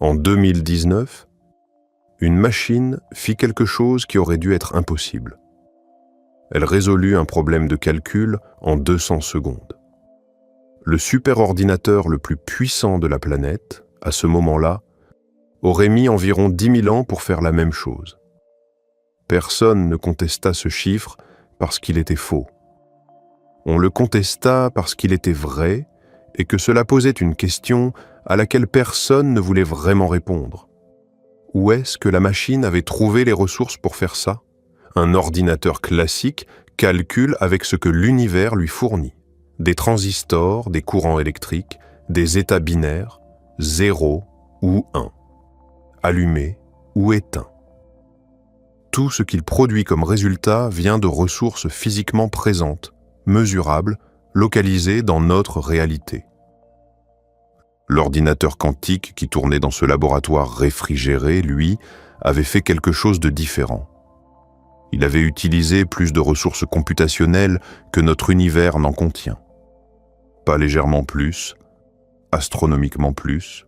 En 2019, une machine fit quelque chose qui aurait dû être impossible. Elle résolut un problème de calcul en 200 secondes. Le superordinateur le plus puissant de la planète, à ce moment-là, aurait mis environ 10 000 ans pour faire la même chose. Personne ne contesta ce chiffre parce qu'il était faux. On le contesta parce qu'il était vrai et que cela posait une question à laquelle personne ne voulait vraiment répondre. Où est-ce que la machine avait trouvé les ressources pour faire ça? Un ordinateur classique calcule avec ce que l'univers lui fournit. Des transistors, des courants électriques, des états binaires, 0 ou 1, allumé ou éteint. Tout ce qu'il produit comme résultat vient de ressources physiquement présentes, mesurables, localisées dans notre réalité. L'ordinateur quantique qui tournait dans ce laboratoire réfrigéré, lui, avait fait quelque chose de différent. Il avait utilisé plus de ressources computationnelles que notre univers n'en contient. Pas légèrement plus, astronomiquement plus.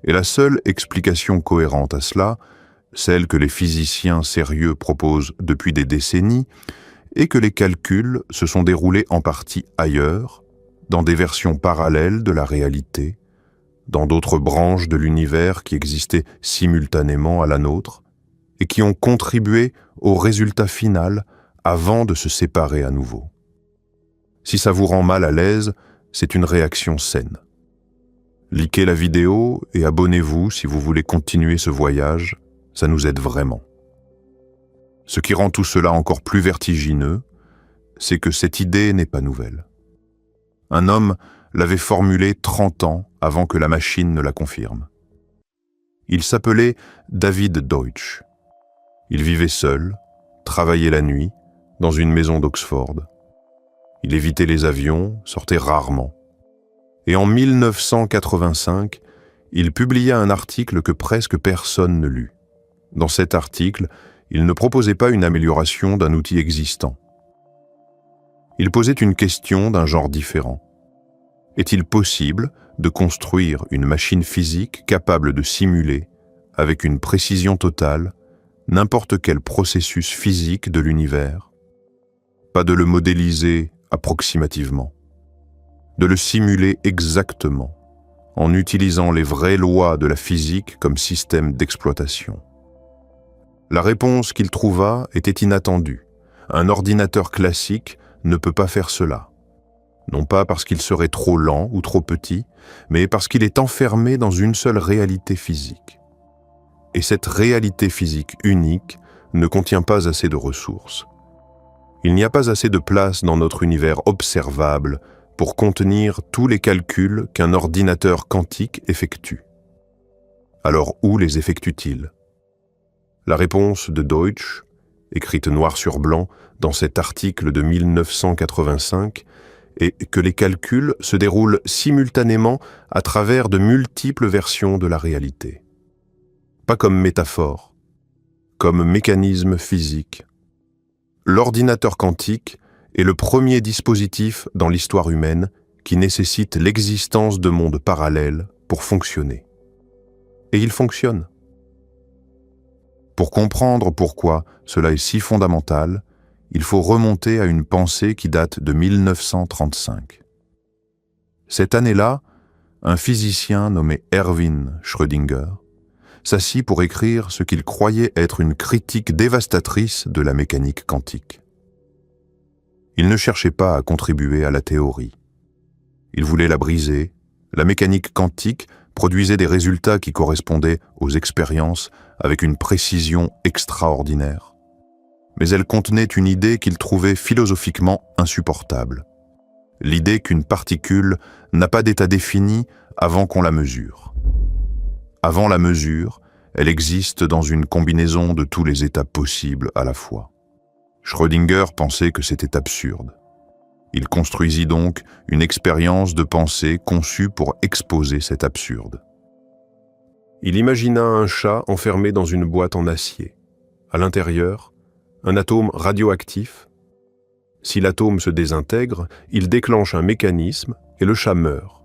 Et la seule explication cohérente à cela, celle que les physiciens sérieux proposent depuis des décennies, est que les calculs se sont déroulés en partie ailleurs, dans des versions parallèles de la réalité, dans d'autres branches de l'univers qui existaient simultanément à la nôtre, et qui ont contribué au résultat final avant de se séparer à nouveau. Si ça vous rend mal à l'aise, c'est une réaction saine. Likez la vidéo et abonnez-vous si vous voulez continuer ce voyage, ça nous aide vraiment. Ce qui rend tout cela encore plus vertigineux, c'est que cette idée n'est pas nouvelle. Un homme l'avait formulée 30 ans avant que la machine ne la confirme. Il s'appelait David Deutsch. Il vivait seul, travaillait la nuit, dans une maison d'Oxford. Il évitait les avions, sortait rarement. Et en 1985, il publia un article que presque personne ne lut. Dans cet article, il ne proposait pas une amélioration d'un outil existant. Il posait une question d'un genre différent. Est-il possible de construire une machine physique capable de simuler, avec une précision totale, n'importe quel processus physique de l'univers? Pas de le modéliser approximativement, de le simuler exactement, en utilisant les vraies lois de la physique comme système d'exploitation. La réponse qu'il trouva était inattendue. Un ordinateur classique ne peut pas faire cela. Non pas parce qu'il serait trop lent ou trop petit, mais parce qu'il est enfermé dans une seule réalité physique. Et cette réalité physique unique ne contient pas assez de ressources. Il n'y a pas assez de place dans notre univers observable pour contenir tous les calculs qu'un ordinateur quantique effectue. Alors où les effectue-t-il? La réponse de Deutsch, écrite noir sur blanc dans cet article de 1985, est que les calculs se déroulent simultanément à travers de multiples versions de la réalité. Pas comme métaphore, comme mécanisme physique. L'ordinateur quantique est le premier dispositif dans l'histoire humaine qui nécessite l'existence de mondes parallèles pour fonctionner. Et il fonctionne. Pour comprendre pourquoi cela est si fondamental, il faut remonter à une pensée qui date de 1935. Cette année-là, un physicien nommé Erwin Schrödinger s'assit pour écrire ce qu'il croyait être une critique dévastatrice de la mécanique quantique. Il ne cherchait pas à contribuer à la théorie. Il voulait la briser. La mécanique quantique produisait des résultats qui correspondaient aux expériences avec une précision extraordinaire. Mais elle contenait une idée qu'il trouvait philosophiquement insupportable. L'idée qu'une particule n'a pas d'état défini avant qu'on la mesure. Avant la mesure, elle existe dans une combinaison de tous les états possibles à la fois. Schrödinger pensait que c'était absurde. Il construisit donc une expérience de pensée conçue pour exposer cet absurde. Il imagina un chat enfermé dans une boîte en acier. À l'intérieur, un atome radioactif. Si l'atome se désintègre, il déclenche un mécanisme et le chat meurt.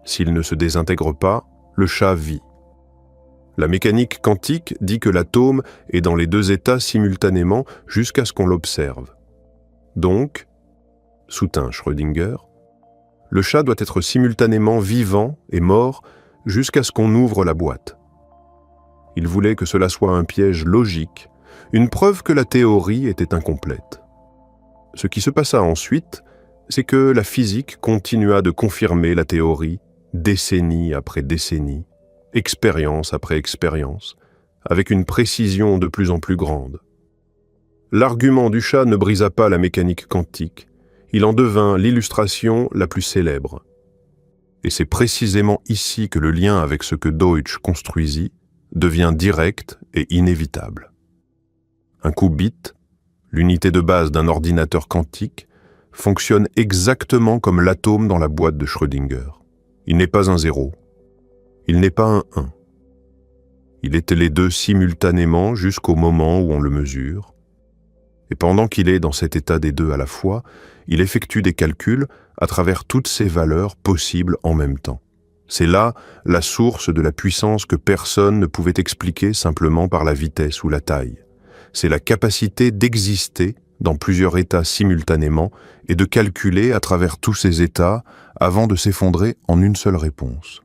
S'il ne se désintègre pas, le chat vit. La mécanique quantique dit que l'atome est dans les deux états simultanément jusqu'à ce qu'on l'observe. Donc, soutint Schrödinger, le chat doit être simultanément vivant et mort jusqu'à ce qu'on ouvre la boîte. Il voulait que cela soit un piège logique, une preuve que la théorie était incomplète. Ce qui se passa ensuite, c'est que la physique continua de confirmer la théorie, décennie après décennie, expérience après expérience, avec une précision de plus en plus grande. L'argument du chat ne brisa pas la mécanique quantique, il en devint l'illustration la plus célèbre. Et c'est précisément ici que le lien avec ce que Deutsch construisit devient direct et inévitable. Un qubit, l'unité de base d'un ordinateur quantique, fonctionne exactement comme l'atome dans la boîte de Schrödinger. Il n'est pas un 0. Il n'est pas un 1. Il est les deux simultanément jusqu'au moment où on le mesure. Et pendant qu'il est dans cet état des deux à la fois, il effectue des calculs à travers toutes ces valeurs possibles en même temps. C'est là la source de la puissance que personne ne pouvait expliquer simplement par la vitesse ou la taille. C'est la capacité d'exister dans plusieurs états simultanément et de calculer à travers tous ces états avant de s'effondrer en une seule réponse.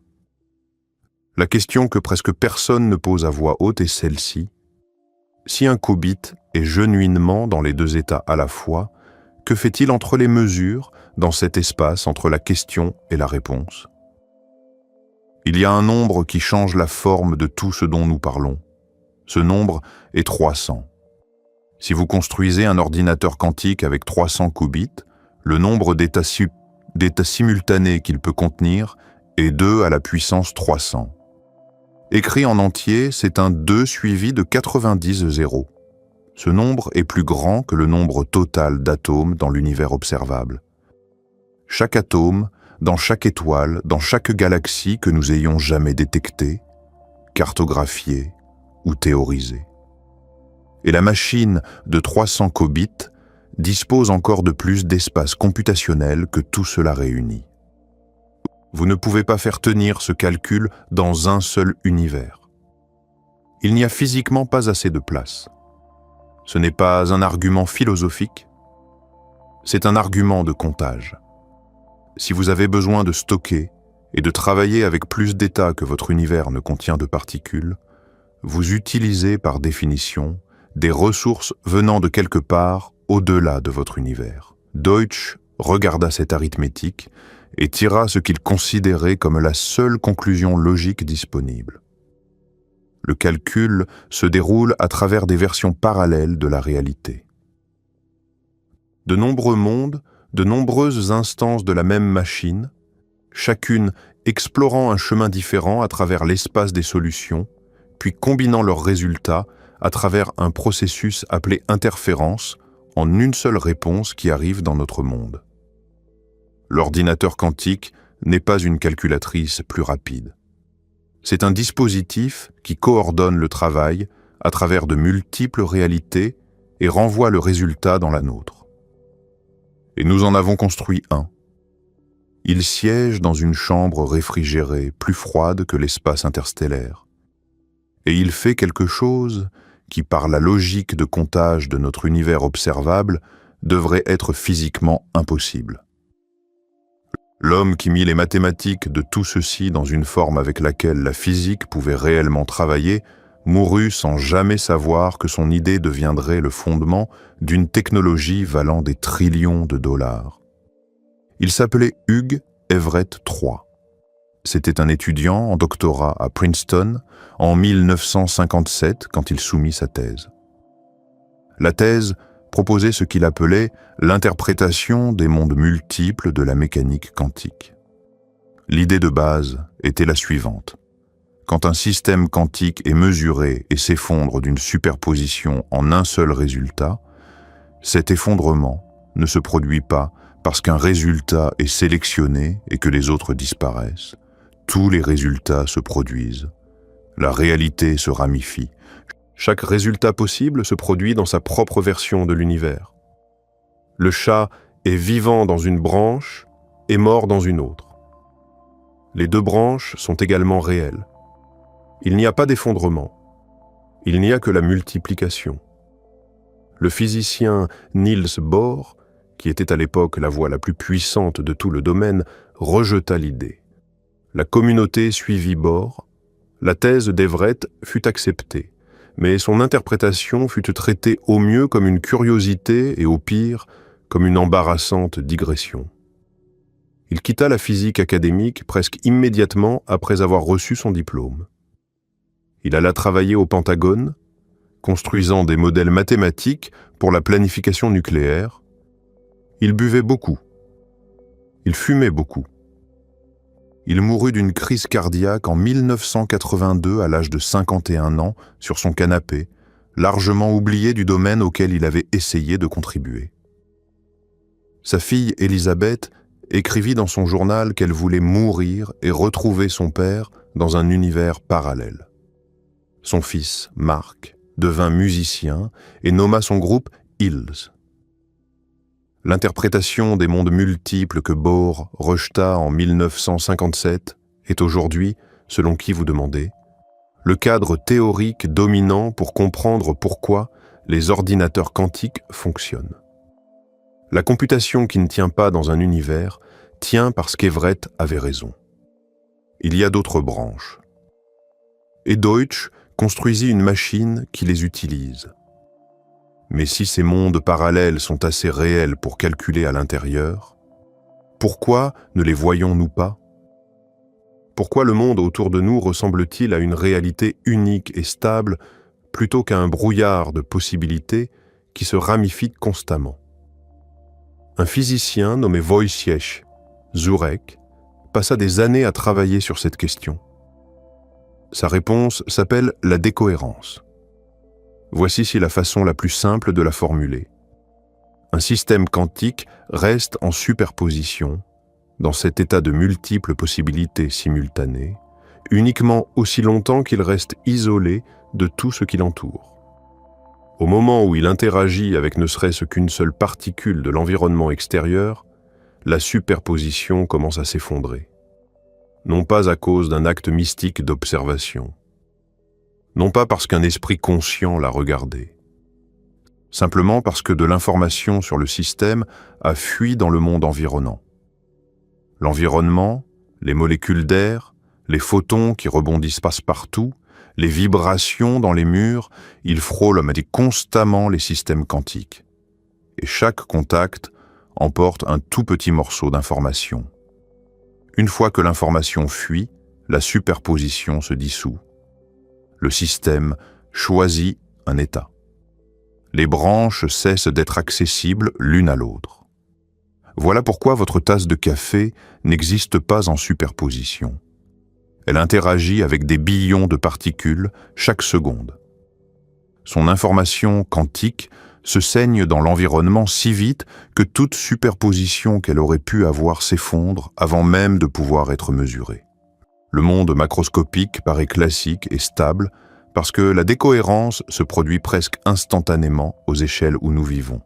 La question que presque personne ne pose à voix haute est celle-ci. Si un qubit est genuinement dans les deux états à la fois, que fait-il entre les mesures, dans cet espace entre la question et la réponse? Il y a un nombre qui change la forme de tout ce dont nous parlons. Ce nombre est 300. Si vous construisez un ordinateur quantique avec 300 qubits, le nombre d'états simultanés qu'il peut contenir est 2 à la puissance 300. Écrit en entier, c'est un 2 suivi de 90 zéros. Ce nombre est plus grand que le nombre total d'atomes dans l'univers observable. Chaque atome, dans chaque étoile, dans chaque galaxie que nous ayons jamais détectée, cartographiée ou théorisée. Et la machine de 300 qubits dispose encore de plus d'espace computationnel que tout cela réuni. Vous ne pouvez pas faire tenir ce calcul dans un seul univers. Il n'y a physiquement pas assez de place. Ce n'est pas un argument philosophique, c'est un argument de comptage. Si vous avez besoin de stocker et de travailler avec plus d'états que votre univers ne contient de particules, vous utilisez par définition des ressources venant de quelque part au-delà de votre univers. Deutsch regarda cette arithmétique et tira ce qu'il considérait comme la seule conclusion logique disponible. Le calcul se déroule à travers des versions parallèles de la réalité. De nombreux mondes, de nombreuses instances de la même machine, chacune explorant un chemin différent à travers l'espace des solutions, puis combinant leurs résultats à travers un processus appelé interférence en une seule réponse qui arrive dans notre monde. L'ordinateur quantique n'est pas une calculatrice plus rapide. C'est un dispositif qui coordonne le travail à travers de multiples réalités et renvoie le résultat dans la nôtre. Et nous en avons construit un. Il siège dans une chambre réfrigérée, plus froide que l'espace interstellaire. Et il fait quelque chose qui, par la logique de comptage de notre univers observable, devrait être physiquement impossible. L'homme qui mit les mathématiques de tout ceci dans une forme avec laquelle la physique pouvait réellement travailler mourut sans jamais savoir que son idée deviendrait le fondement d'une technologie valant des trillions de dollars. Il s'appelait Hugh Everett III. C'était un étudiant en doctorat à Princeton en 1957 quand il soumit sa thèse. La thèse proposait ce qu'il appelait l'interprétation des mondes multiples de la mécanique quantique. L'idée de base était la suivante. Quand un système quantique est mesuré et s'effondre d'une superposition en un seul résultat, cet effondrement ne se produit pas parce qu'un résultat est sélectionné et que les autres disparaissent. Tous les résultats se produisent. La réalité se ramifie. Chaque résultat possible se produit dans sa propre version de l'univers. Le chat est vivant dans une branche et mort dans une autre. Les deux branches sont également réelles. Il n'y a pas d'effondrement. Il n'y a que la multiplication. Le physicien Niels Bohr, qui était à l'époque la voix la plus puissante de tout le domaine, rejeta l'idée. La communauté suivit Bohr. La thèse d'Everett fut acceptée, mais son interprétation fut traitée au mieux comme une curiosité et au pire comme une embarrassante digression. Il quitta la physique académique presque immédiatement après avoir reçu son diplôme. Il alla travailler au Pentagone, construisant des modèles mathématiques pour la planification nucléaire. Il buvait beaucoup. Il fumait beaucoup. Il mourut d'une crise cardiaque en 1982 à l'âge de 51 ans sur son canapé, largement oublié du domaine auquel il avait essayé de contribuer. Sa fille Elisabeth écrivit dans son journal qu'elle voulait mourir et retrouver son père dans un univers parallèle. Son fils, Mark, devint musicien et nomma son groupe Hills. L'interprétation des mondes multiples que Bohr rejeta en 1957 est aujourd'hui, selon qui vous demandez, le cadre théorique dominant pour comprendre pourquoi les ordinateurs quantiques fonctionnent. La computation qui ne tient pas dans un univers tient parce qu'Everett avait raison. Il y a d'autres branches. Et Deutsch construisit une machine qui les utilise. Mais si ces mondes parallèles sont assez réels pour calculer à l'intérieur, pourquoi ne les voyons-nous pas? Pourquoi le monde autour de nous ressemble-t-il à une réalité unique et stable plutôt qu'à un brouillard de possibilités qui se ramifie constamment? Un physicien nommé Wojciech Zurek passa des années à travailler sur cette question. Sa réponse s'appelle la décohérence. Voici la façon la plus simple de la formuler. Un système quantique reste en superposition, dans cet état de multiples possibilités simultanées, uniquement aussi longtemps qu'il reste isolé de tout ce qui l'entoure. Au moment où il interagit avec ne serait-ce qu'une seule particule de l'environnement extérieur, la superposition commence à s'effondrer. Non pas à cause d'un acte mystique d'observation, non pas parce qu'un esprit conscient l'a regardé, simplement parce que de l'information sur le système a fui dans le monde environnant. L'environnement, les molécules d'air, les photons qui rebondissent passe-partout, les vibrations dans les murs, ils frôlent constamment les systèmes quantiques. Et chaque contact emporte un tout petit morceau d'information. Une fois que l'information fuit, la superposition se dissout. Le système choisit un état. Les branches cessent d'être accessibles l'une à l'autre. Voilà pourquoi votre tasse de café n'existe pas en superposition. Elle interagit avec des billions de particules chaque seconde. Son information quantique se saigne dans l'environnement si vite que toute superposition qu'elle aurait pu avoir s'effondre avant même de pouvoir être mesurée. Le monde macroscopique paraît classique et stable parce que la décohérence se produit presque instantanément aux échelles où nous vivons.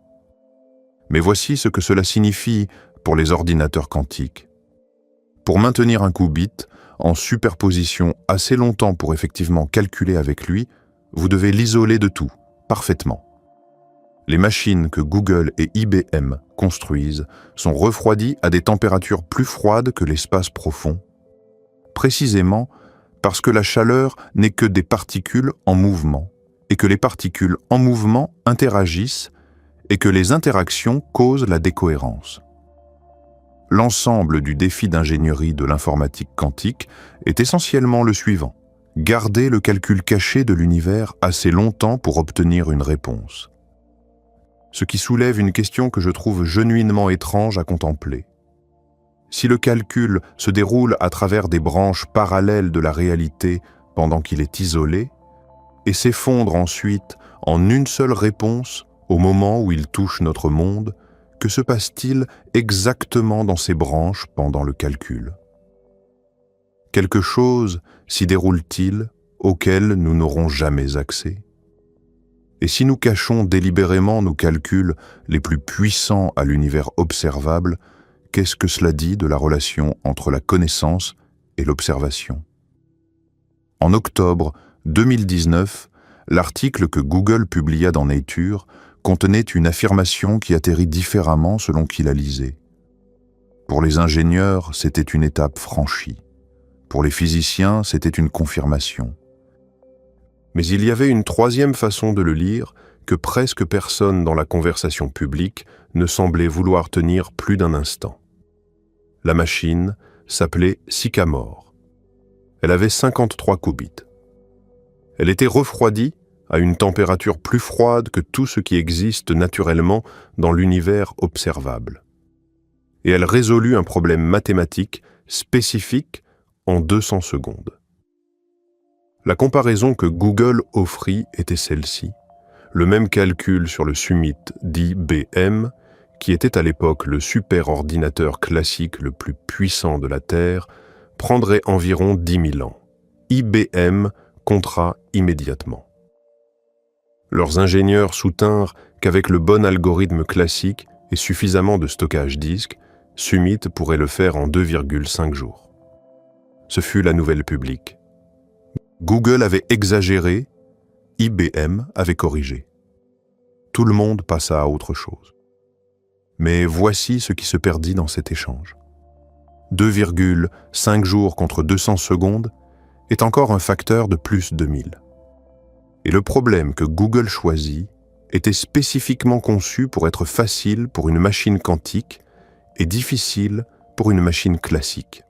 Mais voici ce que cela signifie pour les ordinateurs quantiques. Pour maintenir un qubit en superposition assez longtemps pour effectivement calculer avec lui, vous devez l'isoler de tout, parfaitement. Les machines que Google et IBM construisent sont refroidies à des températures plus froides que l'espace profond, précisément parce que la chaleur n'est que des particules en mouvement, et que les particules en mouvement interagissent, et que les interactions causent la décohérence. L'ensemble du défi d'ingénierie de l'informatique quantique est essentiellement le suivant: garder le calcul caché de l'univers assez longtemps pour obtenir une réponse. Ce qui soulève une question que je trouve genuinement étrange à contempler. Si le calcul se déroule à travers des branches parallèles de la réalité pendant qu'il est isolé, et s'effondre ensuite en une seule réponse au moment où il touche notre monde, que se passe-t-il exactement dans ces branches pendant le calcul? Quelque chose s'y déroule-t-il auquel nous n'aurons jamais accès? Et si nous cachons délibérément nos calculs les plus puissants à l'univers observable, qu'est-ce que cela dit de la relation entre la connaissance et l'observation? En octobre 2019, l'article que Google publia dans Nature contenait une affirmation qui atterrit différemment selon qui la lisait. Pour les ingénieurs, c'était une étape franchie. Pour les physiciens, c'était une confirmation. Mais il y avait une troisième façon de le lire que presque personne dans la conversation publique ne semblait vouloir tenir plus d'un instant. La machine s'appelait Sycamore. Elle avait 53 qubits. Elle était refroidie à une température plus froide que tout ce qui existe naturellement dans l'univers observable. Et elle résolut un problème mathématique spécifique en 200 secondes. La comparaison que Google offrit était celle-ci. Le même calcul sur le Summit d'IBM, qui était à l'époque le superordinateur classique le plus puissant de la Terre, prendrait environ 10 000 ans. IBM comptera immédiatement. Leurs ingénieurs soutinrent qu'avec le bon algorithme classique et suffisamment de stockage disque, Summit pourrait le faire en 2,5 jours. Ce fut la nouvelle publique. Google avait exagéré, IBM avait corrigé. Tout le monde passa à autre chose. Mais voici ce qui se perdit dans cet échange. 2,5 jours contre 200 secondes est encore un facteur de plus de 1000. Et le problème que Google choisit était spécifiquement conçu pour être facile pour une machine quantique et difficile pour une machine classique.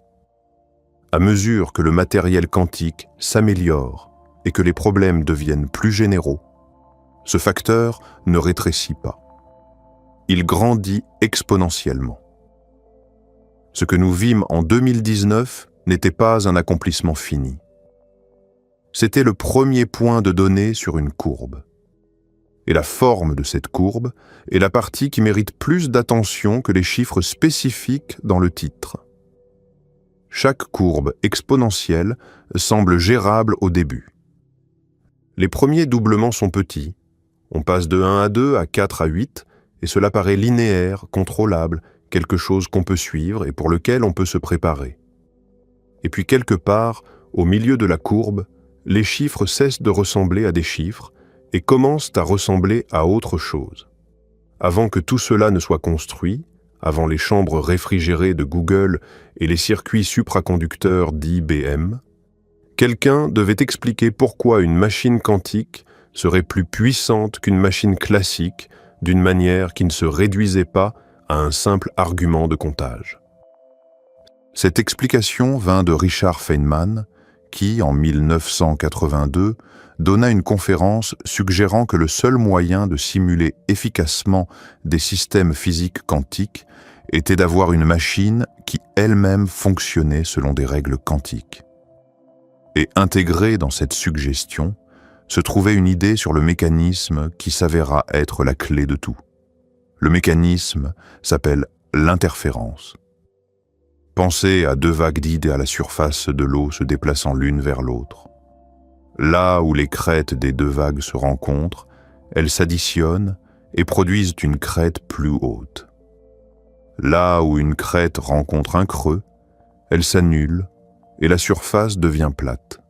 À mesure que le matériel quantique s'améliore et que les problèmes deviennent plus généraux, ce facteur ne rétrécit pas. Il grandit exponentiellement. Ce que nous vîmes en 2019 n'était pas un accomplissement fini. C'était le premier point de données sur une courbe. Et la forme de cette courbe est la partie qui mérite plus d'attention que les chiffres spécifiques dans le titre. Chaque courbe exponentielle semble gérable au début. Les premiers doublements sont petits. On passe de 1 à 2 à 4 à 8, et cela paraît linéaire, contrôlable, quelque chose qu'on peut suivre et pour lequel on peut se préparer. Et puis quelque part, au milieu de la courbe, les chiffres cessent de ressembler à des chiffres et commencent à ressembler à autre chose. Avant que tout cela ne soit construit, avant les chambres réfrigérées de Google et les circuits supraconducteurs d'IBM, quelqu'un devait expliquer pourquoi une machine quantique serait plus puissante qu'une machine classique d'une manière qui ne se réduisait pas à un simple argument de comptage. Cette explication vint de Richard Feynman, qui, en 1982, donna une conférence suggérant que le seul moyen de simuler efficacement des systèmes physiques quantiques était d'avoir une machine qui elle-même fonctionnait selon des règles quantiques. Et intégrée dans cette suggestion, se trouvait une idée sur le mécanisme qui s'avéra être la clé de tout. Le mécanisme s'appelle l'interférence. Pensez à deux vagues d'ide à la surface de l'eau se déplaçant l'une vers l'autre. Là où les crêtes des deux vagues se rencontrent, elles s'additionnent et produisent une crête plus haute. Là où une crête rencontre un creux, elle s'annule et la surface devient plate.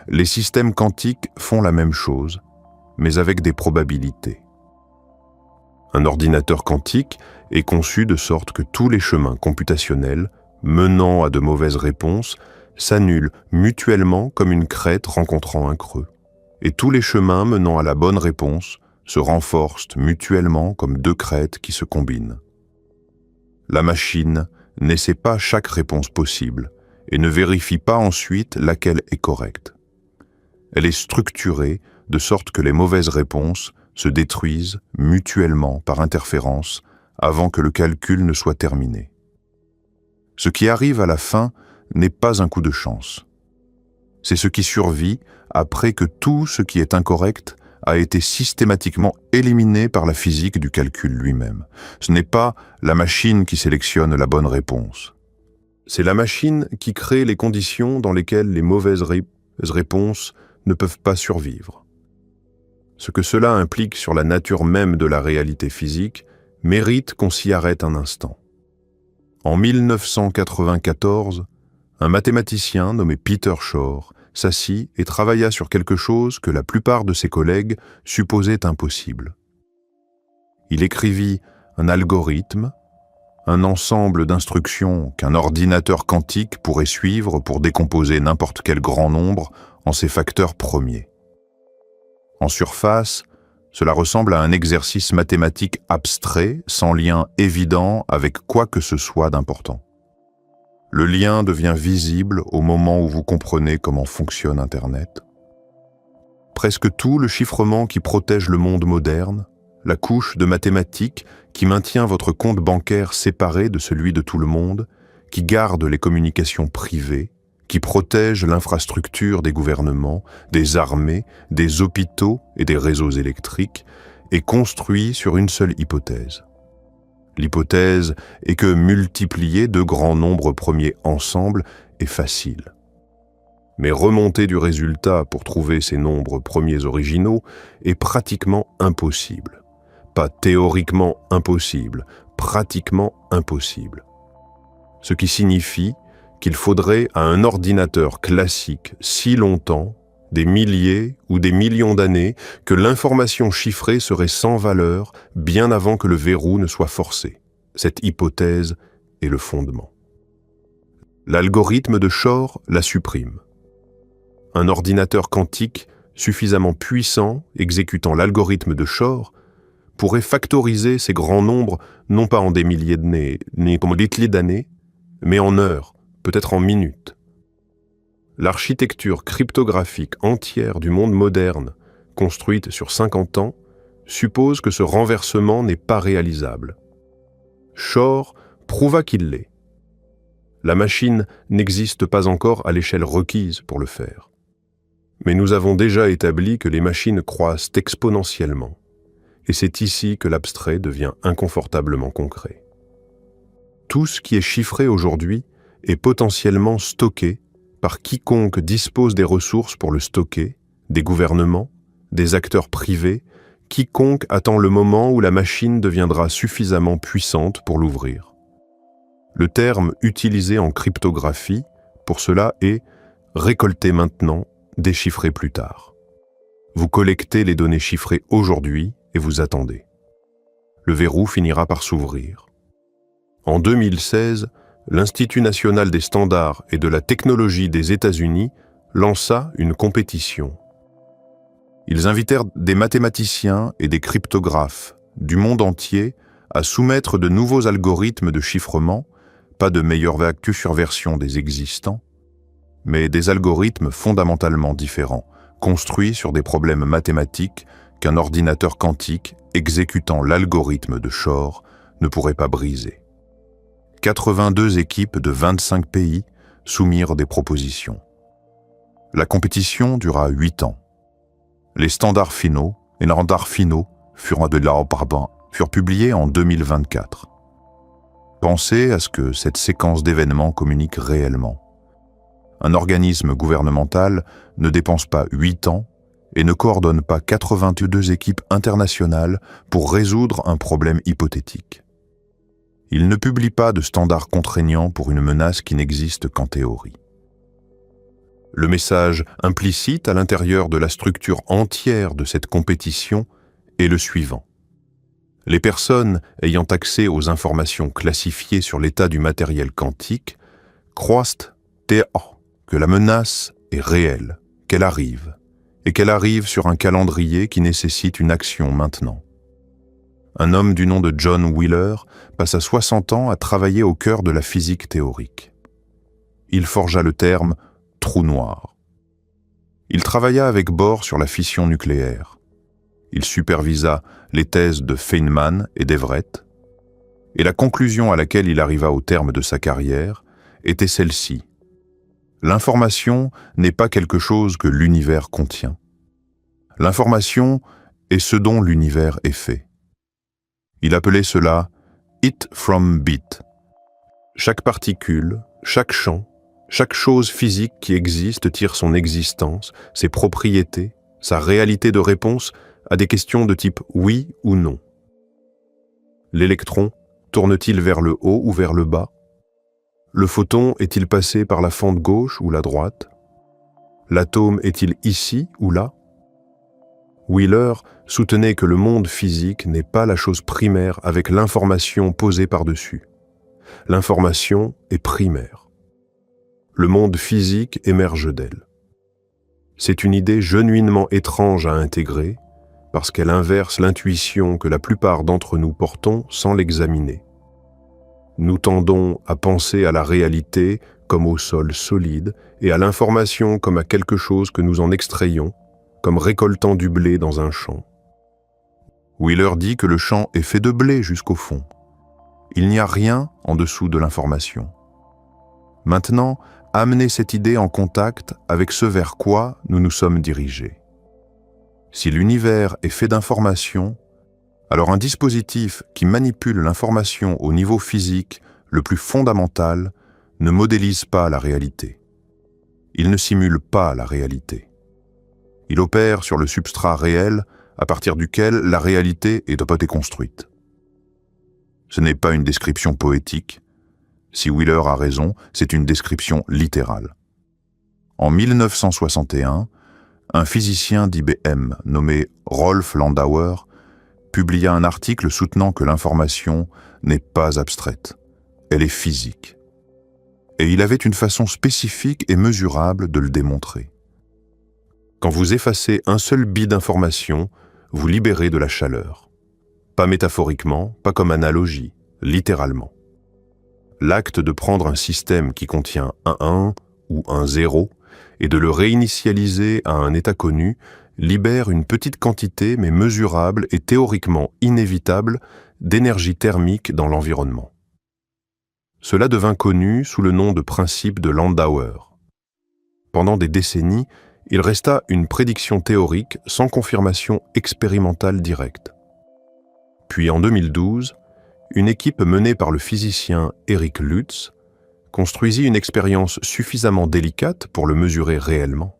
Les systèmes quantiques font la même chose, mais avec des probabilités. Un ordinateur quantique est conçu de sorte que tous les chemins computationnels menant à de mauvaises réponses s'annulent mutuellement comme une crête rencontrant un creux. Et tous les chemins menant à la bonne réponse se renforcent mutuellement comme deux crêtes qui se combinent. La machine n'essaie pas chaque réponse possible et ne vérifie pas ensuite laquelle est correcte. Elle est structurée de sorte que les mauvaises réponses se détruisent mutuellement par interférence avant que le calcul ne soit terminé. Ce qui arrive à la fin n'est pas un coup de chance. C'est ce qui survit après que tout ce qui est incorrect a été systématiquement éliminé par la physique du calcul lui-même. Ce n'est pas la machine qui sélectionne la bonne réponse. C'est la machine qui crée les conditions dans lesquelles les mauvaises réponses ne peuvent pas survivre. Ce que cela implique sur la nature même de la réalité physique mérite qu'on s'y arrête un instant. En 1994, un mathématicien nommé Peter Shor s'assit et travailla sur quelque chose que la plupart de ses collègues supposaient impossible. Il écrivit un algorithme, un ensemble d'instructions qu'un ordinateur quantique pourrait suivre pour décomposer n'importe quel grand nombre en ses facteurs premiers. En surface, cela ressemble à un exercice mathématique abstrait, sans lien évident avec quoi que ce soit d'important. Le lien devient visible au moment où vous comprenez comment fonctionne Internet. Presque tout le chiffrement qui protège le monde moderne, la couche de mathématiques qui maintient votre compte bancaire séparé de celui de tout le monde, qui garde les communications privées, qui protège l'infrastructure des gouvernements, des armées, des hôpitaux et des réseaux électriques, est construit sur une seule hypothèse. L'hypothèse est que multiplier deux grands nombres premiers ensemble est facile. Mais remonter du résultat pour trouver ces nombres premiers originaux est pratiquement impossible. Pas théoriquement impossible, pratiquement impossible. Ce qui signifie qu'il faudrait à un ordinateur classique si longtemps, des milliers ou des millions d'années, que l'information chiffrée serait sans valeur bien avant que le verrou ne soit forcé. Cette hypothèse est le fondement. L'algorithme de Shor la supprime. Un ordinateur quantique suffisamment puissant, exécutant l'algorithme de Shor, pourrait factoriser ces grands nombres non pas en des milliers d'années, ni comme des milliers d'années, mais en heures, peut-être en minutes. L'architecture cryptographique entière du monde moderne, construite sur 50 ans, suppose que ce renversement n'est pas réalisable. Shor prouva qu'il l'est. La machine n'existe pas encore à l'échelle requise pour le faire. Mais nous avons déjà établi que les machines croissent exponentiellement. Et c'est ici que l'abstrait devient inconfortablement concret. Tout ce qui est chiffré aujourd'hui est potentiellement stocké par quiconque dispose des ressources pour le stocker, des gouvernements, des acteurs privés, quiconque attend le moment où la machine deviendra suffisamment puissante pour l'ouvrir. Le terme utilisé en cryptographie pour cela est « récolter maintenant, déchiffrer plus tard ». Vous collectez les données chiffrées aujourd'hui et vous attendez. Le verrou finira par s'ouvrir. En 2016, l'Institut national des standards et de la technologie des États-Unis lança une compétition. Ils invitèrent des mathématiciens et des cryptographes du monde entier à soumettre de nouveaux algorithmes de chiffrement, pas de meilleure version des existants, mais des algorithmes fondamentalement différents, construits sur des problèmes mathématiques qu'un ordinateur quantique exécutant l'algorithme de Shor ne pourrait pas briser. 82 équipes de 25 pays soumirent des propositions. La compétition dura 8 ans. Les standards finaux furent publiés en 2024. Pensez à ce que cette séquence d'événements communique réellement. Un organisme gouvernemental ne dépense pas 8 ans et ne coordonne pas 82 équipes internationales pour résoudre un problème hypothétique. Il ne publie pas de standards contraignants pour une menace qui n'existe qu'en théorie. Le message implicite à l'intérieur de la structure entière de cette compétition est le suivant. Les personnes ayant accès aux informations classifiées sur l'état du matériel quantique croient que la menace est réelle, qu'elle arrive, et qu'elle arrive sur un calendrier qui nécessite une action maintenant. Un homme du nom de John Wheeler passa 60 ans à travailler au cœur de la physique théorique. Il forgea le terme « trou noir ». Il travailla avec Bohr sur la fission nucléaire. Il supervisa les thèses de Feynman et d'Everett, et la conclusion à laquelle il arriva au terme de sa carrière était celle-ci. L'information n'est pas quelque chose que l'univers contient. L'information est ce dont l'univers est fait. Il appelait cela « it from bit ». Chaque particule, chaque champ, chaque chose physique qui existe tire son existence, ses propriétés, sa réalité de réponse à des questions de type oui ou non. L'électron tourne-t-il vers le haut ou vers le bas? Le photon est-il passé par la fente gauche ou la droite? L'atome est-il ici ou là? Wheeler soutenait que le monde physique n'est pas la chose primaire avec l'information posée par-dessus. L'information est primaire. Le monde physique émerge d'elle. C'est une idée genuinement étrange à intégrer parce qu'elle inverse l'intuition que la plupart d'entre nous portons sans l'examiner. Nous tendons à penser à la réalité comme au sol solide et à l'information comme à quelque chose que nous en extrayons, comme récoltant du blé dans un champ. Wheeler dit que le champ est fait de blé jusqu'au fond. Il n'y a rien en dessous de l'information. Maintenant, amenez cette idée en contact avec ce vers quoi nous nous sommes dirigés. Si l'univers est fait d'informations, alors un dispositif qui manipule l'information au niveau physique le plus fondamental ne modélise pas la réalité. Il ne simule pas la réalité. Il opère sur le substrat réel à partir duquel la réalité est construite. Ce n'est pas une description poétique. Si Wheeler a raison, c'est une description littérale. En 1961, un physicien d'IBM nommé Rolf Landauer publia un article soutenant que l'information n'est pas abstraite, elle est physique. Et il avait une façon spécifique et mesurable de le démontrer. Quand vous effacez un seul bit d'information, vous libérez de la chaleur. Pas métaphoriquement, pas comme analogie, littéralement. L'acte de prendre un système qui contient un 1 ou un 0 et de le réinitialiser à un état connu libère une petite quantité mais mesurable et théoriquement inévitable d'énergie thermique dans l'environnement. Cela devint connu sous le nom de principe de Landauer. Pendant des décennies, il resta une prédiction théorique sans confirmation expérimentale directe. Puis en 2012, une équipe menée par le physicien Eric Lutz construisit une expérience suffisamment délicate pour le mesurer réellement.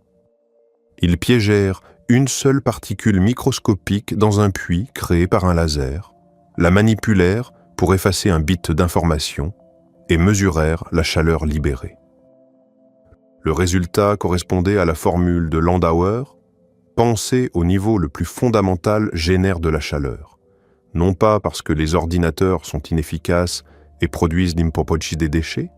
Ils piégèrent une seule particule microscopique dans un puits créé par un laser, la manipulèrent pour effacer un bit d'information et mesurèrent la chaleur libérée. Le résultat correspondait à la formule de Landauer, penser au niveau le plus fondamental génère de la chaleur, non pas parce que les ordinateurs sont inefficaces et produisent n'importe des déchets,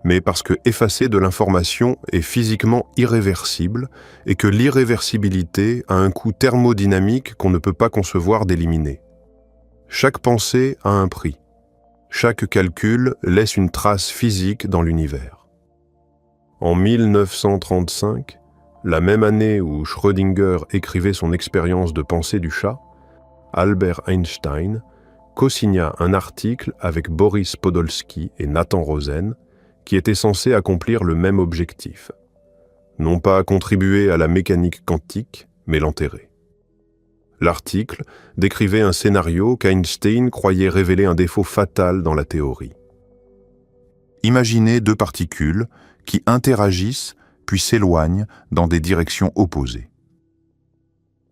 mais parce que effacer de l'information est physiquement irréversible et que l'irréversibilité a un coût thermodynamique qu'on ne peut pas concevoir d'éliminer. Chaque pensée a un prix. Chaque calcul laisse une trace physique dans l'univers. En 1935, la même année où Schrödinger écrivait son expérience de pensée du chat, Albert Einstein co-signa un article avec Boris Podolsky et Nathan Rosen qui était censé accomplir le même objectif. Non pas contribuer à la mécanique quantique, mais l'enterrer. L'article décrivait un scénario qu'Einstein croyait révéler un défaut fatal dans la théorie. Imaginez deux particules qui interagissent puis s'éloignent dans des directions opposées.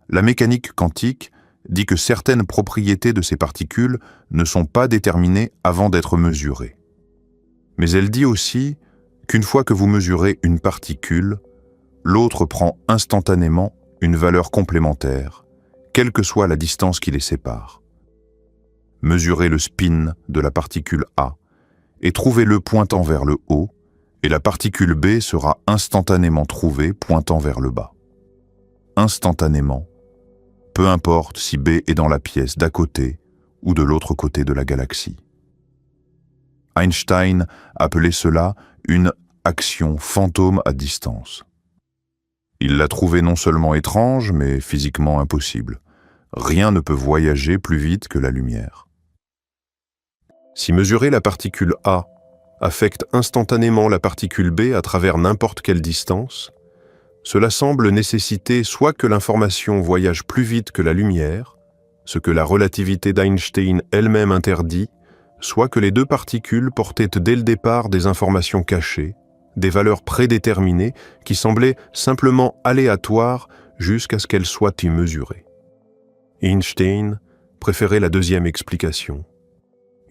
La mécanique quantique dit que certaines propriétés de ces particules ne sont pas déterminées avant d'être mesurées. Mais elle dit aussi qu'une fois que vous mesurez une particule, l'autre prend instantanément une valeur complémentaire, quelle que soit la distance qui les sépare. Mesurez le spin de la particule A et trouvez-le pointant vers le haut, et la particule B sera instantanément trouvée pointant vers le bas. Instantanément, peu importe si B est dans la pièce d'à côté ou de l'autre côté de la galaxie. Einstein appelait cela une action fantôme à distance. Il l'a trouvée non seulement étrange, mais physiquement impossible. Rien ne peut voyager plus vite que la lumière. Si mesurer la particule A affecte instantanément la particule B à travers n'importe quelle distance, cela semble nécessiter soit que l'information voyage plus vite que la lumière, ce que la relativité d'Einstein elle-même interdit, soit que les deux particules portaient dès le départ des informations cachées, des valeurs prédéterminées qui semblaient simplement aléatoires jusqu'à ce qu'elles soient y mesurées. Einstein préférait la deuxième explication.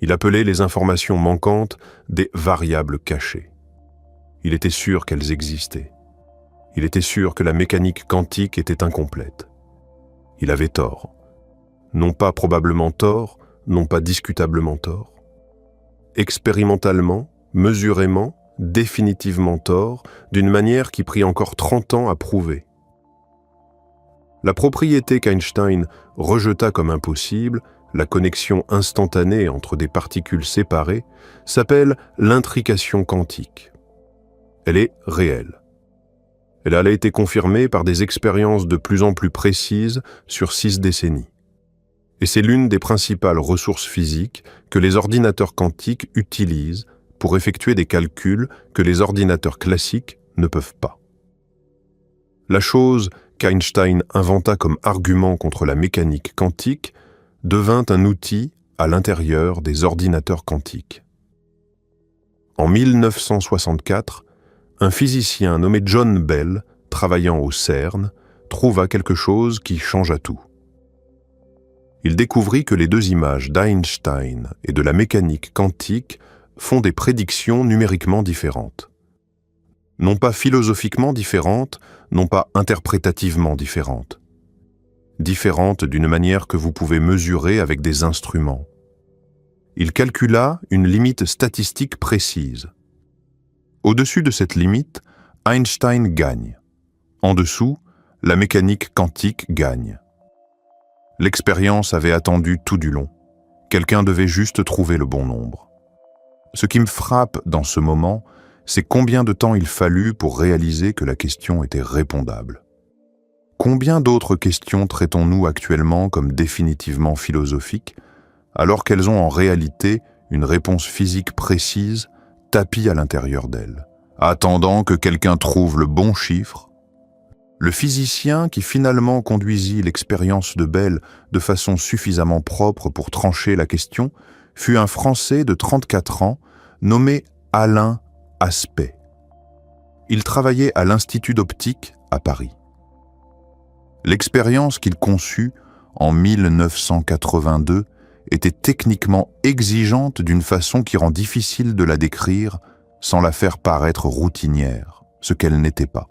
Il appelait les informations manquantes des variables cachées. Il était sûr qu'elles existaient. Il était sûr que la mécanique quantique était incomplète. Il avait tort. Non pas probablement tort, non pas discutablement tort. Expérimentalement, mesurément, définitivement tort, d'une manière qui prit encore 30 ans à prouver. La propriété qu'Einstein rejeta comme impossible, la connexion instantanée entre des particules séparées, s'appelle l'intrication quantique. Elle est réelle. Elle a été confirmée par des expériences de plus en plus précises sur 6 décennies. Et c'est l'une des principales ressources physiques que les ordinateurs quantiques utilisent pour effectuer des calculs que les ordinateurs classiques ne peuvent pas. La chose qu'Einstein inventa comme argument contre la mécanique quantique devint un outil à l'intérieur des ordinateurs quantiques. En 1964, un physicien nommé John Bell, travaillant au CERN, trouva quelque chose qui changea tout. Il découvrit que les deux images d'Einstein et de la mécanique quantique font des prédictions numériquement différentes. Non pas philosophiquement différentes, non pas interprétativement différentes. Différentes d'une manière que vous pouvez mesurer avec des instruments. Il calcula une limite statistique précise. Au-dessus de cette limite, Einstein gagne. En dessous, la mécanique quantique gagne. L'expérience avait attendu tout du long. Quelqu'un devait juste trouver le bon nombre. Ce qui me frappe dans ce moment, c'est combien de temps il fallut pour réaliser que la question était répondable. Combien d'autres questions traitons-nous actuellement comme définitivement philosophiques, alors qu'elles ont en réalité une réponse physique précise tapie à l'intérieur d'elles, attendant que quelqu'un trouve le bon chiffre? Le physicien qui finalement conduisit l'expérience de Bell de façon suffisamment propre pour trancher la question fut un Français de 34 ans nommé Alain Aspect. Il travaillait à l'Institut d'optique à Paris. L'expérience qu'il conçut en 1982 était techniquement exigeante d'une façon qui rend difficile de la décrire sans la faire paraître routinière, ce qu'elle n'était pas.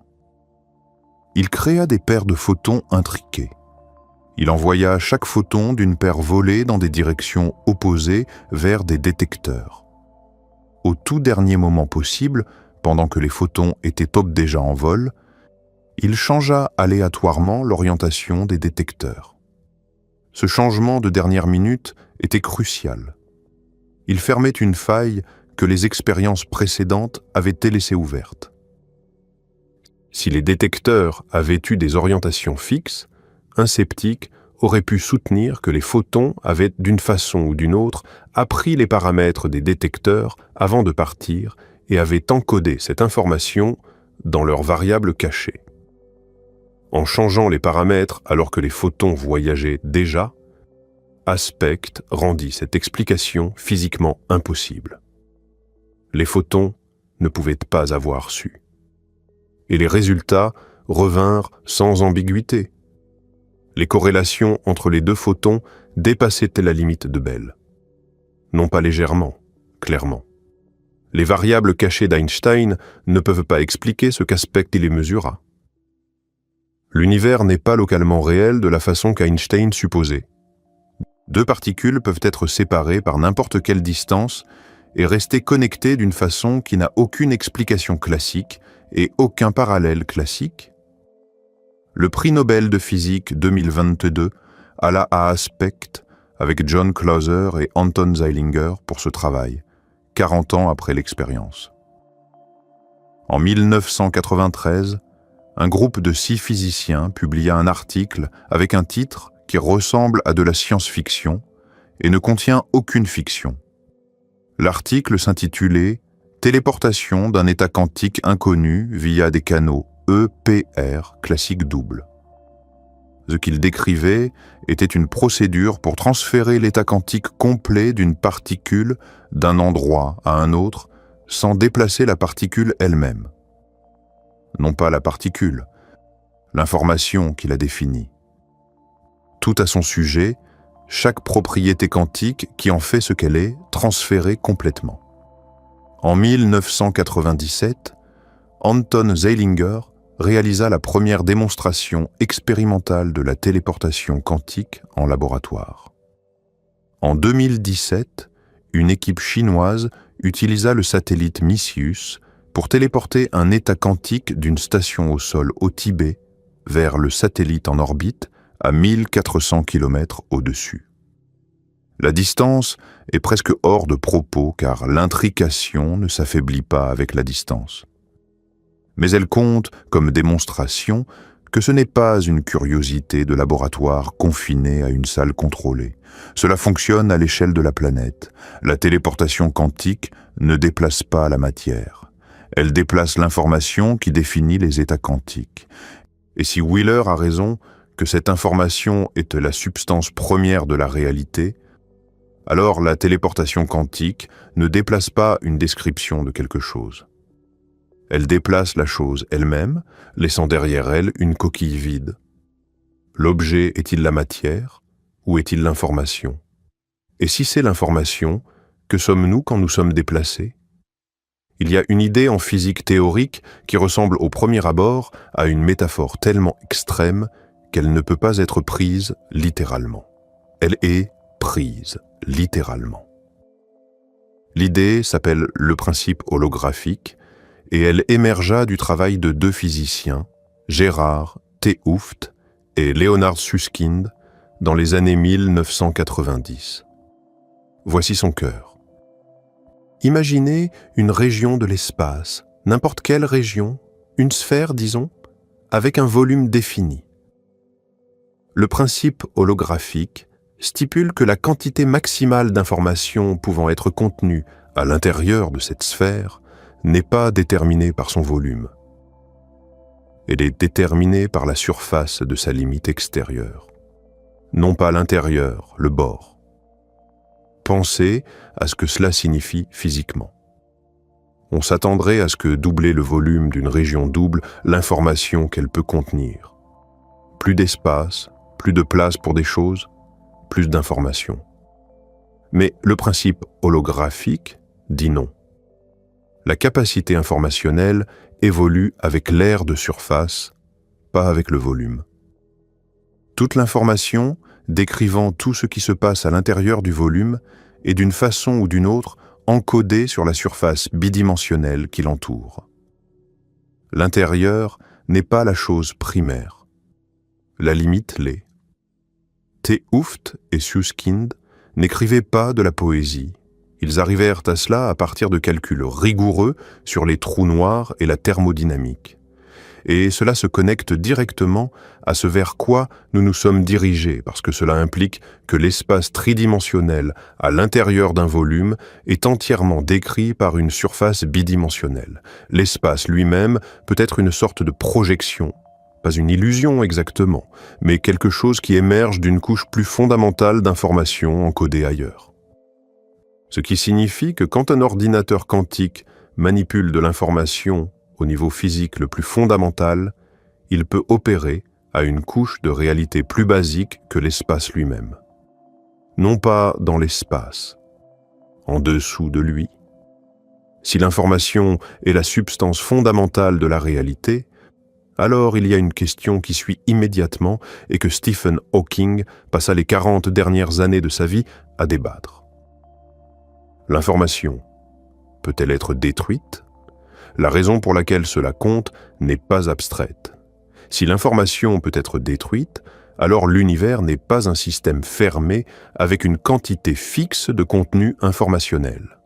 Il créa des paires de photons intriqués. Il envoya chaque photon d'une paire volée dans des directions opposées vers des détecteurs. Au tout dernier moment possible, pendant que les photons étaient déjà en vol, il changea aléatoirement l'orientation des détecteurs. Ce changement de dernière minute était crucial. Il fermait une faille que les expériences précédentes avaient laissée ouverte. Si les détecteurs avaient eu des orientations fixes, un sceptique aurait pu soutenir que les photons avaient, d'une façon ou d'une autre, appris les paramètres des détecteurs avant de partir et avaient encodé cette information dans leur variable cachée. En changeant les paramètres alors que les photons voyageaient déjà, Aspect rendit cette explication physiquement impossible. Les photons ne pouvaient pas avoir su. Et les résultats revinrent sans ambiguïté. Les corrélations entre les deux photons dépassaient la limite de Bell. Non pas légèrement, clairement. Les variables cachées d'Einstein ne peuvent pas expliquer ce qu'Aspect les mesura. L'univers n'est pas localement réel de la façon qu'Einstein supposait. Deux particules peuvent être séparées par n'importe quelle distance et rester connectées d'une façon qui n'a aucune explication classique et aucun parallèle classique. Le prix Nobel de physique 2022 alla à Aspect avec John Clauser et Anton Zeilinger pour ce travail, 40 ans après l'expérience. En 1993, un groupe de 6 physiciens publia un article avec un titre qui ressemble à de la science-fiction et ne contient aucune fiction. L'article s'intitulait « Téléportation d'un état quantique inconnu via des canaux EPR classique double ». Ce qu'il décrivait était une procédure pour transférer l'état quantique complet d'une particule d'un endroit à un autre sans déplacer la particule elle-même. Non pas la particule, l'information qui la définit. Tout à son sujet, chaque propriété quantique qui en fait ce qu'elle est, transférée complètement. En 1997, Anton Zeilinger réalisa la première démonstration expérimentale de la téléportation quantique en laboratoire. En 2017, une équipe chinoise utilisa le satellite Messius pour téléporter un état quantique d'une station au sol au Tibet vers le satellite en orbite à 1400 km au-dessus. La distance est presque hors de propos car l'intrication ne s'affaiblit pas avec la distance. Mais elle compte comme démonstration que ce n'est pas une curiosité de laboratoire confinée à une salle contrôlée. Cela fonctionne à l'échelle de la planète. La téléportation quantique ne déplace pas la matière. Elle déplace l'information qui définit les états quantiques. Et si Wheeler a raison que cette information est la substance première de la réalité, alors la téléportation quantique ne déplace pas une description de quelque chose. Elle déplace la chose elle-même, laissant derrière elle une coquille vide. L'objet est-il la matière ou est-il l'information? Et si c'est l'information, que sommes-nous quand nous sommes déplacés? Il y a une idée en physique théorique qui ressemble au premier abord à une métaphore tellement extrême qu'elle ne peut pas être prise littéralement. Elle est prise littéralement. L'idée s'appelle le principe holographique et elle émergea du travail de deux physiciens, Gerard T. Hooft et Leonard Susskind, dans les années 1990. Voici son cœur. Imaginez une région de l'espace, n'importe quelle région, une sphère, disons, avec un volume défini. Le principe holographique stipule que la quantité maximale d'informations pouvant être contenue à l'intérieur de cette sphère n'est pas déterminée par son volume. Elle est déterminée par la surface de sa limite extérieure, non pas l'intérieur, le bord. Pensez à ce que cela signifie physiquement. On s'attendrait à ce que doubler le volume d'une région double l'information qu'elle peut contenir. Plus d'espace, plus de place pour des choses, plus d'informations. Mais le principe holographique dit non. La capacité informationnelle évolue avec l'aire de surface, pas avec le volume. Toute l'information, décrivant tout ce qui se passe à l'intérieur du volume, est d'une façon ou d'une autre encodée sur la surface bidimensionnelle qui l'entoure. L'intérieur n'est pas la chose primaire. La limite l'est. T. Hooft et Susskind n'écrivaient pas de la poésie. Ils arrivèrent à cela à partir de calculs rigoureux sur les trous noirs et la thermodynamique. Et cela se connecte directement à ce vers quoi nous nous sommes dirigés, parce que cela implique que l'espace tridimensionnel à l'intérieur d'un volume est entièrement décrit par une surface bidimensionnelle. L'espace lui-même peut être une sorte de projection, pas une illusion exactement, mais quelque chose qui émerge d'une couche plus fondamentale d'informations encodées ailleurs. Ce qui signifie que quand un ordinateur quantique manipule de l'information au niveau physique le plus fondamental, il peut opérer à une couche de réalité plus basique que l'espace lui-même. Non pas dans l'espace, en dessous de lui. Si l'information est la substance fondamentale de la réalité, alors il y a une question qui suit immédiatement et que Stephen Hawking passa les 40 dernières années de sa vie à débattre. L'information peut-elle être détruite? La raison pour laquelle cela compte n'est pas abstraite. Si l'information peut être détruite, alors l'univers n'est pas un système fermé avec une quantité fixe de contenu informationnel.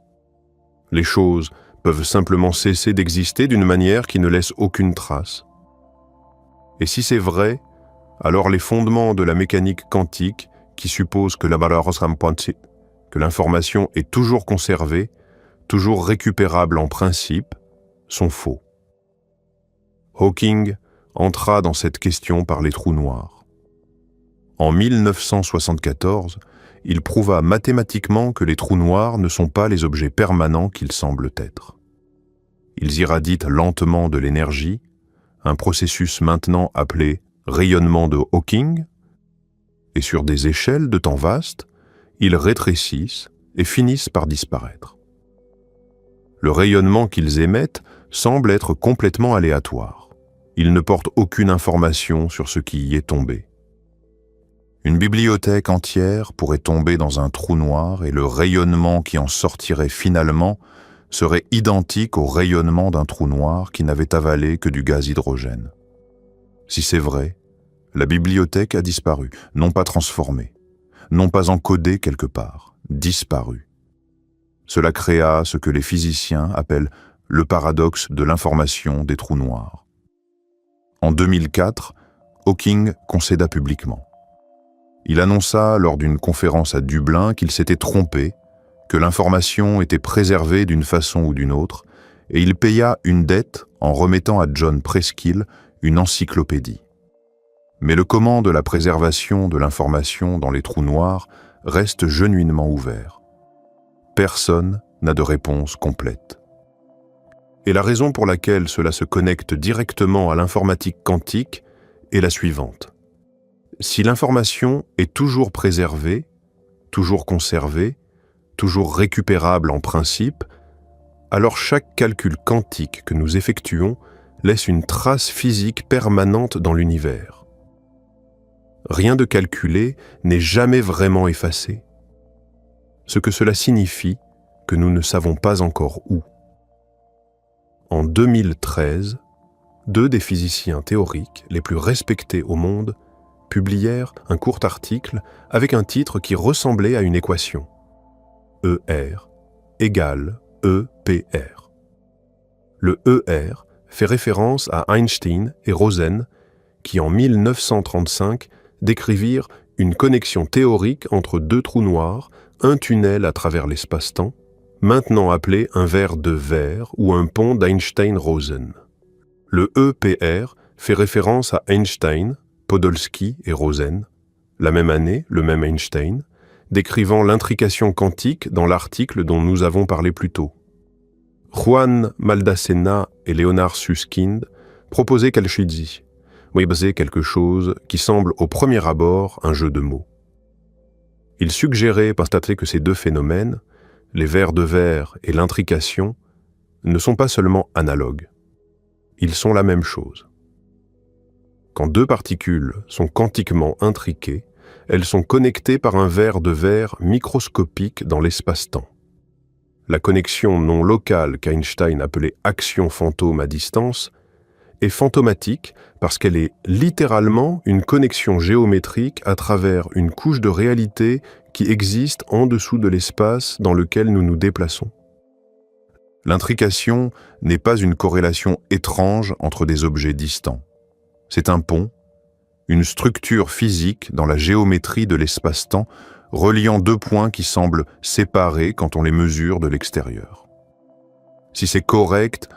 Les choses peuvent simplement cesser d'exister d'une manière qui ne laisse aucune trace. Et si c'est vrai, alors les fondements de la mécanique quantique, qui suppose que l'information est toujours conservée, toujours récupérable en principe, sont faux. Hawking entra dans cette question par les trous noirs. En 1974, il prouva mathématiquement que les trous noirs ne sont pas les objets permanents qu'ils semblent être. Ils irradient lentement de l'énergie, un processus maintenant appelé rayonnement de Hawking, et sur des échelles de temps vastes, ils rétrécissent et finissent par disparaître. Le rayonnement qu'ils émettent semble être complètement aléatoire. Il ne porte aucune information sur ce qui y est tombé. Une bibliothèque entière pourrait tomber dans un trou noir et le rayonnement qui en sortirait finalement serait identique au rayonnement d'un trou noir qui n'avait avalé que du gaz hydrogène. Si c'est vrai, la bibliothèque a disparu, non pas transformée, non pas encodée quelque part, disparue. Cela créa ce que les physiciens appellent le paradoxe de l'information des trous noirs. En 2004, Hawking concéda publiquement. Il annonça lors d'une conférence à Dublin qu'il s'était trompé, que l'information était préservée d'une façon ou d'une autre, et il paya une dette en remettant à John Preskill une encyclopédie. Mais le comment de la préservation de l'information dans les trous noirs reste genuinement ouvert. Personne n'a de réponse complète. Et la raison pour laquelle cela se connecte directement à l'informatique quantique est la suivante. Si l'information est toujours préservée, toujours conservée, toujours récupérable en principe, alors chaque calcul quantique que nous effectuons laisse une trace physique permanente dans l'univers. Rien de calculé n'est jamais vraiment effacé. Ce que cela signifie que nous ne savons pas encore où. En 2013, 2 des physiciens théoriques les plus respectés au monde publièrent un court article avec un titre qui ressemblait à une équation. ER égale EPR. Le ER fait référence à Einstein et Rosen qui, en 1935, décrivirent une connexion théorique entre 2 trous noirs, un tunnel à travers l'espace-temps, maintenant appelé un verre de verre ou un pont d'Einstein-Rosen. Le EPR fait référence à Einstein, Podolsky et Rosen, la même année, le même Einstein, décrivant l'intrication quantique dans l'article dont nous avons parlé plus tôt. Juan Maldacena et Leonard Susskind proposaient Cauchy, quelque chose qui semble au premier abord un jeu de mots. Ils suggéraient constater que ces 2 phénomènes, les verres de verre et l'intrication, ne sont pas seulement analogues. Ils sont la même chose. Quand 2 particules sont quantiquement intriquées, elles sont connectées par un verre de verre microscopique dans l'espace-temps. La connexion non locale qu'Einstein appelait action fantôme à distance est fantomatique parce qu'elle est littéralement une connexion géométrique à travers une couche de réalité qui existe en dessous de l'espace dans lequel nous nous déplaçons. L'intrication n'est pas une corrélation étrange entre des objets distants. C'est un pont, une structure physique dans la géométrie de l'espace-temps reliant 2 points qui semblent séparés quand on les mesure de l'extérieur. Si c'est correct,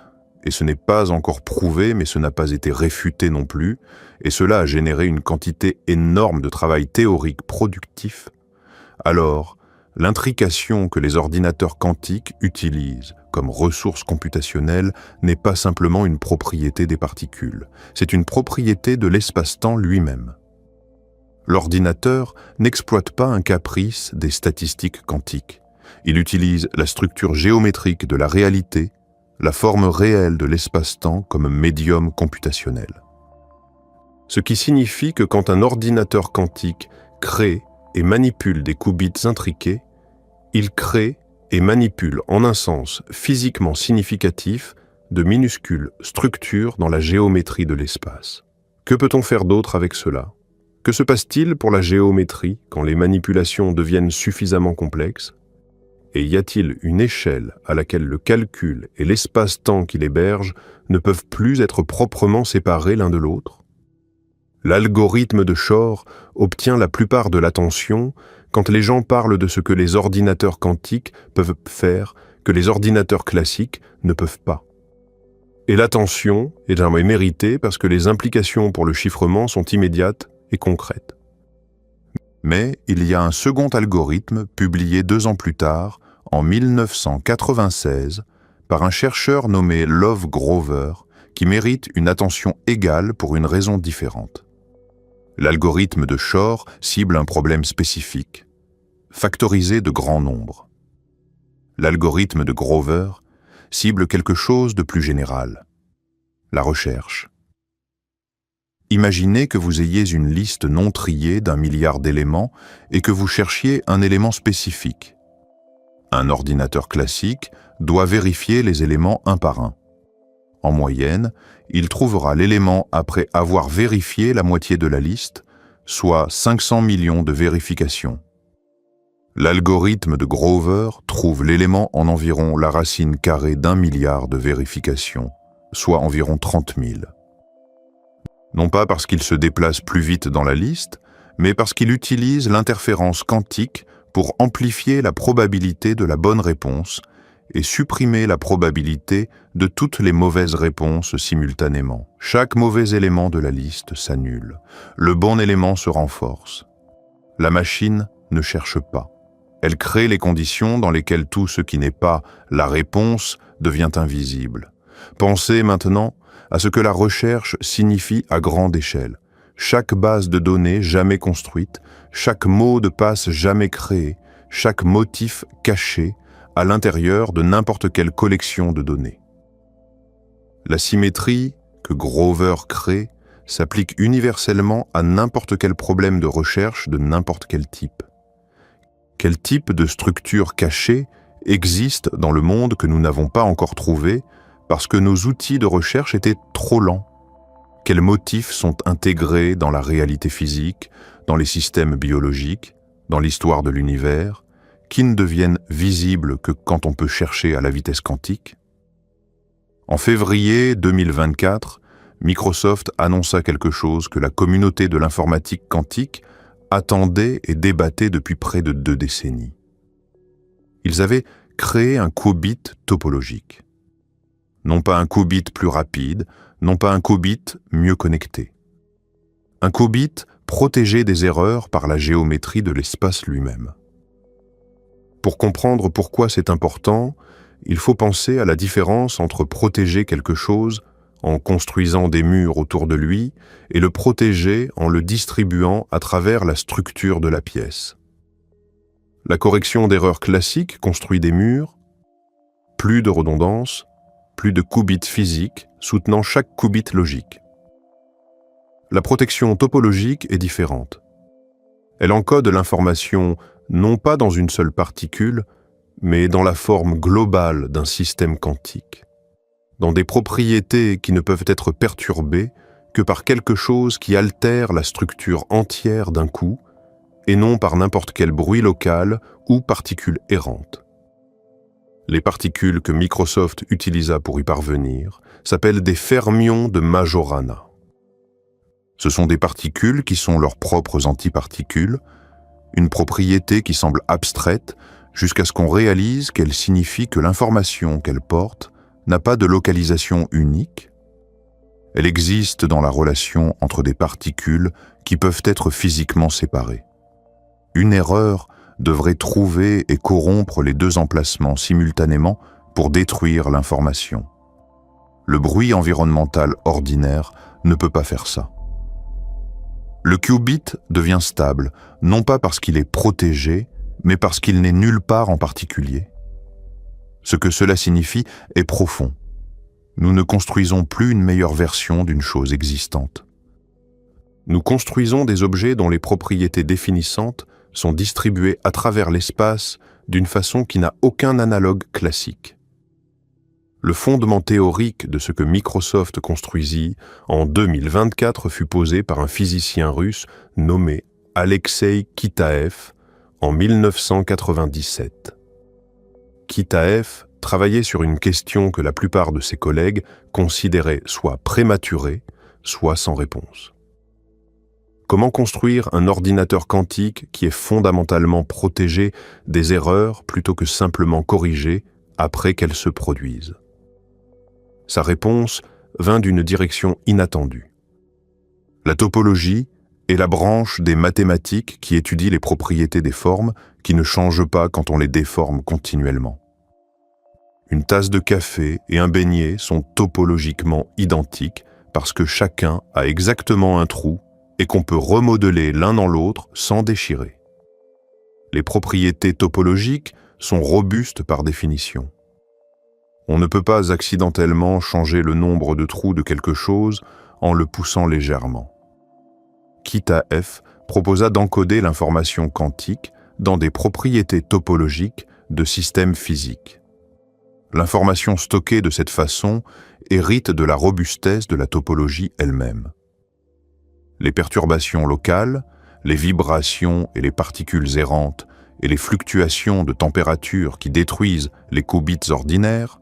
et ce n'est pas encore prouvé, mais ce n'a pas été réfuté non plus, et cela a généré une quantité énorme de travail théorique productif, alors l'intrication que les ordinateurs quantiques utilisent comme ressource computationnelle n'est pas simplement une propriété des particules, c'est une propriété de l'espace-temps lui-même. L'ordinateur n'exploite pas un caprice des statistiques quantiques. Il utilise la structure géométrique de la réalité, la forme réelle de l'espace-temps comme médium computationnel. Ce qui signifie que quand un ordinateur quantique crée et manipule des qubits intriqués, il crée et manipule en un sens physiquement significatif de minuscules structures dans la géométrie de l'espace. Que peut-on faire d'autre avec cela ? Que se passe-t-il pour la géométrie quand les manipulations deviennent suffisamment complexes ? Et y a-t-il une échelle à laquelle le calcul et l'espace-temps qui l'héberge ne peuvent plus être proprement séparés l'un de l'autre ? L'algorithme de Shor obtient la plupart de l'attention quand les gens parlent de ce que les ordinateurs quantiques peuvent faire que les ordinateurs classiques ne peuvent pas. Et l'attention est méritée parce que les implications pour le chiffrement sont immédiates et concrètes. Mais il y a un second algorithme publié 2 ans plus tard, en 1996, par un chercheur nommé Love Grover, qui mérite une attention égale pour une raison différente. L'algorithme de Shor cible un problème spécifique, factoriser de grands nombres. L'algorithme de Grover cible quelque chose de plus général, la recherche. Imaginez que vous ayez une liste non triée d'1 milliard d'éléments et que vous cherchiez un élément spécifique. Un ordinateur classique doit vérifier les éléments un par un. En moyenne, il trouvera l'élément après avoir vérifié la moitié de la liste, soit 500 millions de vérifications. L'algorithme de Grover trouve l'élément en environ la racine carrée d'1 milliard de vérifications, soit environ 30 000. Non pas parce qu'il se déplace plus vite dans la liste, mais parce qu'il utilise l'interférence quantique pour amplifier la probabilité de la bonne réponse et supprimer la probabilité de toutes les mauvaises réponses simultanément. Chaque mauvais élément de la liste s'annule. Le bon élément se renforce. La machine ne cherche pas. Elle crée les conditions dans lesquelles tout ce qui n'est pas la réponse devient invisible. Pensez maintenant à ce que la recherche signifie à grande échelle. Chaque base de données jamais construite, chaque mot de passe jamais créé, chaque motif caché à l'intérieur de n'importe quelle collection de données. La symétrie que Grover crée s'applique universellement à n'importe quel problème de recherche de n'importe quel type. Quel type de structure cachée existe dans le monde que nous n'avons pas encore trouvé parce que nos outils de recherche étaient trop lents? Quels motifs sont intégrés dans la réalité physique, dans les systèmes biologiques, dans l'histoire de l'univers, qui ne deviennent visibles que quand on peut chercher à la vitesse quantique? En février 2024, Microsoft annonça quelque chose que la communauté de l'informatique quantique attendait et débattait depuis près de 2 décennies. Ils avaient créé un qubit topologique. Non pas un qubit plus rapide, non pas un qubit mieux connecté. Un qubit protégé des erreurs par la géométrie de l'espace lui-même. Pour comprendre pourquoi c'est important, il faut penser à la différence entre protéger quelque chose en construisant des murs autour de lui et le protéger en le distribuant à travers la structure de la pièce. La correction d'erreurs classique construit des murs, plus de redondance, plus de qubits physiques soutenant chaque qubit logique. La protection topologique est différente. Elle encode l'information non pas dans une seule particule, mais dans la forme globale d'un système quantique, dans des propriétés qui ne peuvent être perturbées que par quelque chose qui altère la structure entière d'un coup, et non par n'importe quel bruit local ou particule errante. Les particules que Microsoft utilisa pour y parvenir s'appellent des fermions de Majorana. Ce sont des particules qui sont leurs propres antiparticules, une propriété qui semble abstraite jusqu'à ce qu'on réalise qu'elle signifie que l'information qu'elle porte n'a pas de localisation unique. Elle existe dans la relation entre des particules qui peuvent être physiquement séparées. Une erreur devrait trouver et corrompre les 2 emplacements simultanément pour détruire l'information. Le bruit environnemental ordinaire ne peut pas faire ça. Le qubit devient stable, non pas parce qu'il est protégé, mais parce qu'il n'est nulle part en particulier. Ce que cela signifie est profond. Nous ne construisons plus une meilleure version d'une chose existante. Nous construisons des objets dont les propriétés définissantes sont distribuées à travers l'espace d'une façon qui n'a aucun analogue classique. Le fondement théorique de ce que Microsoft construisit en 2024 fut posé par un physicien russe nommé Alexei Kitaev en 1997. Kitaev travaillait sur une question que la plupart de ses collègues considéraient soit prématurée, soit sans réponse. Comment construire un ordinateur quantique qui est fondamentalement protégé des erreurs plutôt que simplement corrigé après qu'elles se produisent? Sa réponse vint d'une direction inattendue. La topologie est la branche des mathématiques qui étudie les propriétés des formes qui ne changent pas quand on les déforme continuellement. Une tasse de café et un beignet sont topologiquement identiques parce que chacun a exactement un trou et qu'on peut remodeler l'un dans l'autre sans déchirer. Les propriétés topologiques sont robustes par définition. On ne peut pas accidentellement changer le nombre de trous de quelque chose en le poussant légèrement. Kita-F proposa d'encoder l'information quantique dans des propriétés topologiques de systèmes physiques. L'information stockée de cette façon hérite de la robustesse de la topologie elle-même. Les perturbations locales, les vibrations et les particules errantes et les fluctuations de température qui détruisent les qubits ordinaires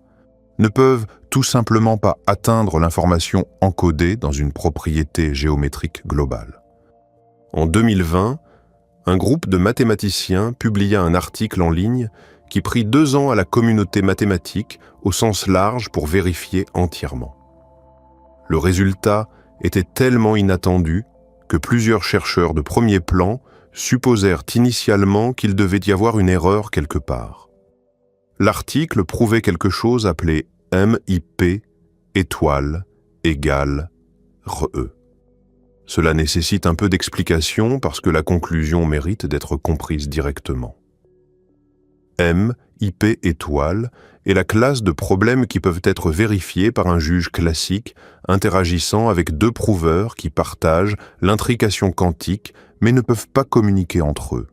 ne peuvent tout simplement pas atteindre l'information encodée dans une propriété géométrique globale. En 2020, un groupe de mathématiciens publia un article en ligne qui prit 2 ans à la communauté mathématique au sens large pour vérifier entièrement. Le résultat était tellement inattendu que plusieurs chercheurs de premier plan supposèrent initialement qu'il devait y avoir une erreur quelque part. L'article prouvait quelque chose appelé MIP étoile égale RE. Cela nécessite un peu d'explication parce que la conclusion mérite d'être comprise directement. MIP étoile est la classe de problèmes qui peuvent être vérifiés par un juge classique interagissant avec 2 prouveurs qui partagent l'intrication quantique mais ne peuvent pas communiquer entre eux.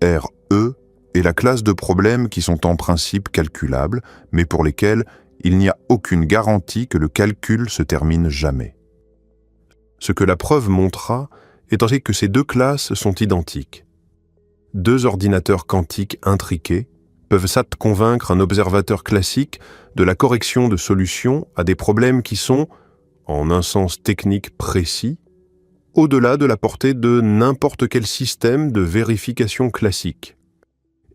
RE est la classe de problèmes qui sont en principe calculables mais pour lesquels il n'y a aucune garantie que le calcul se termine jamais. Ce que la preuve montra étant que ces 2 classes sont identiques. 2 ordinateurs quantiques intriqués peuvent convaincre un observateur classique de la correction de solutions à des problèmes qui sont, en un sens technique précis, au-delà de la portée de n'importe quel système de vérification classique,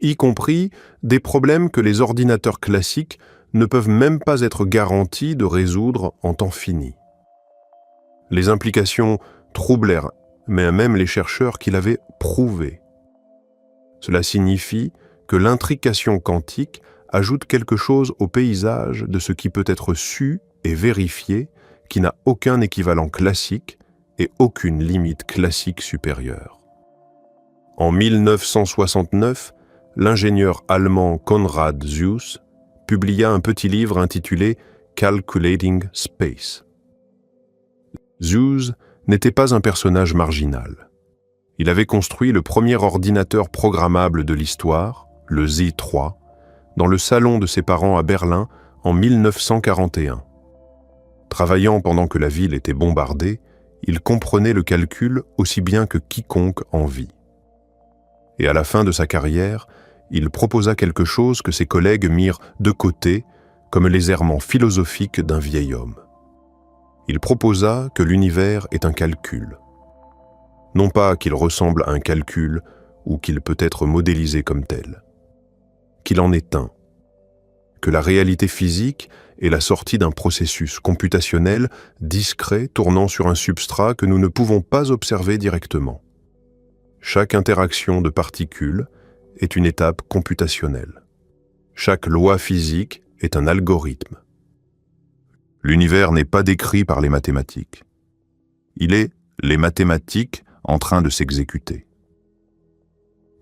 y compris des problèmes que les ordinateurs classiques ne peuvent même pas être garantis de résoudre en temps fini. Les implications troublèrent même les chercheurs qui l'avaient prouvé. Cela signifie que l'intrication quantique ajoute quelque chose au paysage de ce qui peut être su et vérifié, qui n'a aucun équivalent classique et aucune limite classique supérieure. En 1969, l'ingénieur allemand Konrad Zuse publia un petit livre intitulé « Calculating Space ». Zuse n'était pas un personnage marginal. Il avait construit le premier ordinateur programmable de l'histoire, le Z3, dans le salon de ses parents à Berlin en 1941. Travaillant pendant que la ville était bombardée, il comprenait le calcul aussi bien que quiconque en vie. Et à la fin de sa carrière, il proposa quelque chose que ses collègues mirent de côté comme les errements philosophiques d'un vieil homme. Il proposa que l'univers est un calcul. Non pas qu'il ressemble à un calcul ou qu'il peut être modélisé comme tel. Qu'il en est un. Que la réalité physique est la sortie d'un processus computationnel discret tournant sur un substrat que nous ne pouvons pas observer directement. Chaque interaction de particules est une étape computationnelle. Chaque loi physique est un algorithme. L'univers n'est pas décrit par les mathématiques. Il est les mathématiques en train de s'exécuter.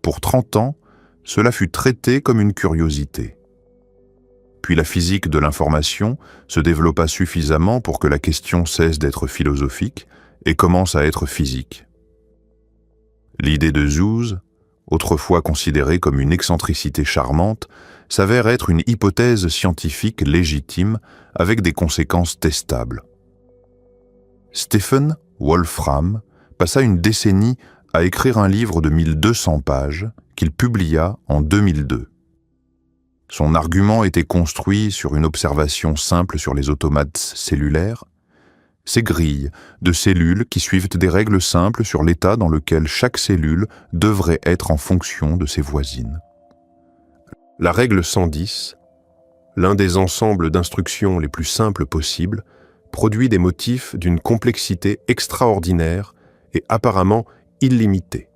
Pour 30 ans, cela fut traité comme une curiosité. Puis la physique de l'information se développa suffisamment pour que la question cesse d'être philosophique et commence à être physique. L'idée de Zuse, autrefois considérée comme une excentricité charmante, s'avère être une hypothèse scientifique légitime avec des conséquences testables. Stephen Wolfram passa une décennie à écrire un livre de 1200 pages qu'il publia en 2002. Son argument était construit sur une observation simple sur les automates cellulaires, ces grilles de cellules qui suivent des règles simples sur l'état dans lequel chaque cellule devrait être en fonction de ses voisines. La règle 110, l'un des ensembles d'instructions les plus simples possibles, produit des motifs d'une complexité extraordinaire et apparemment illimitée.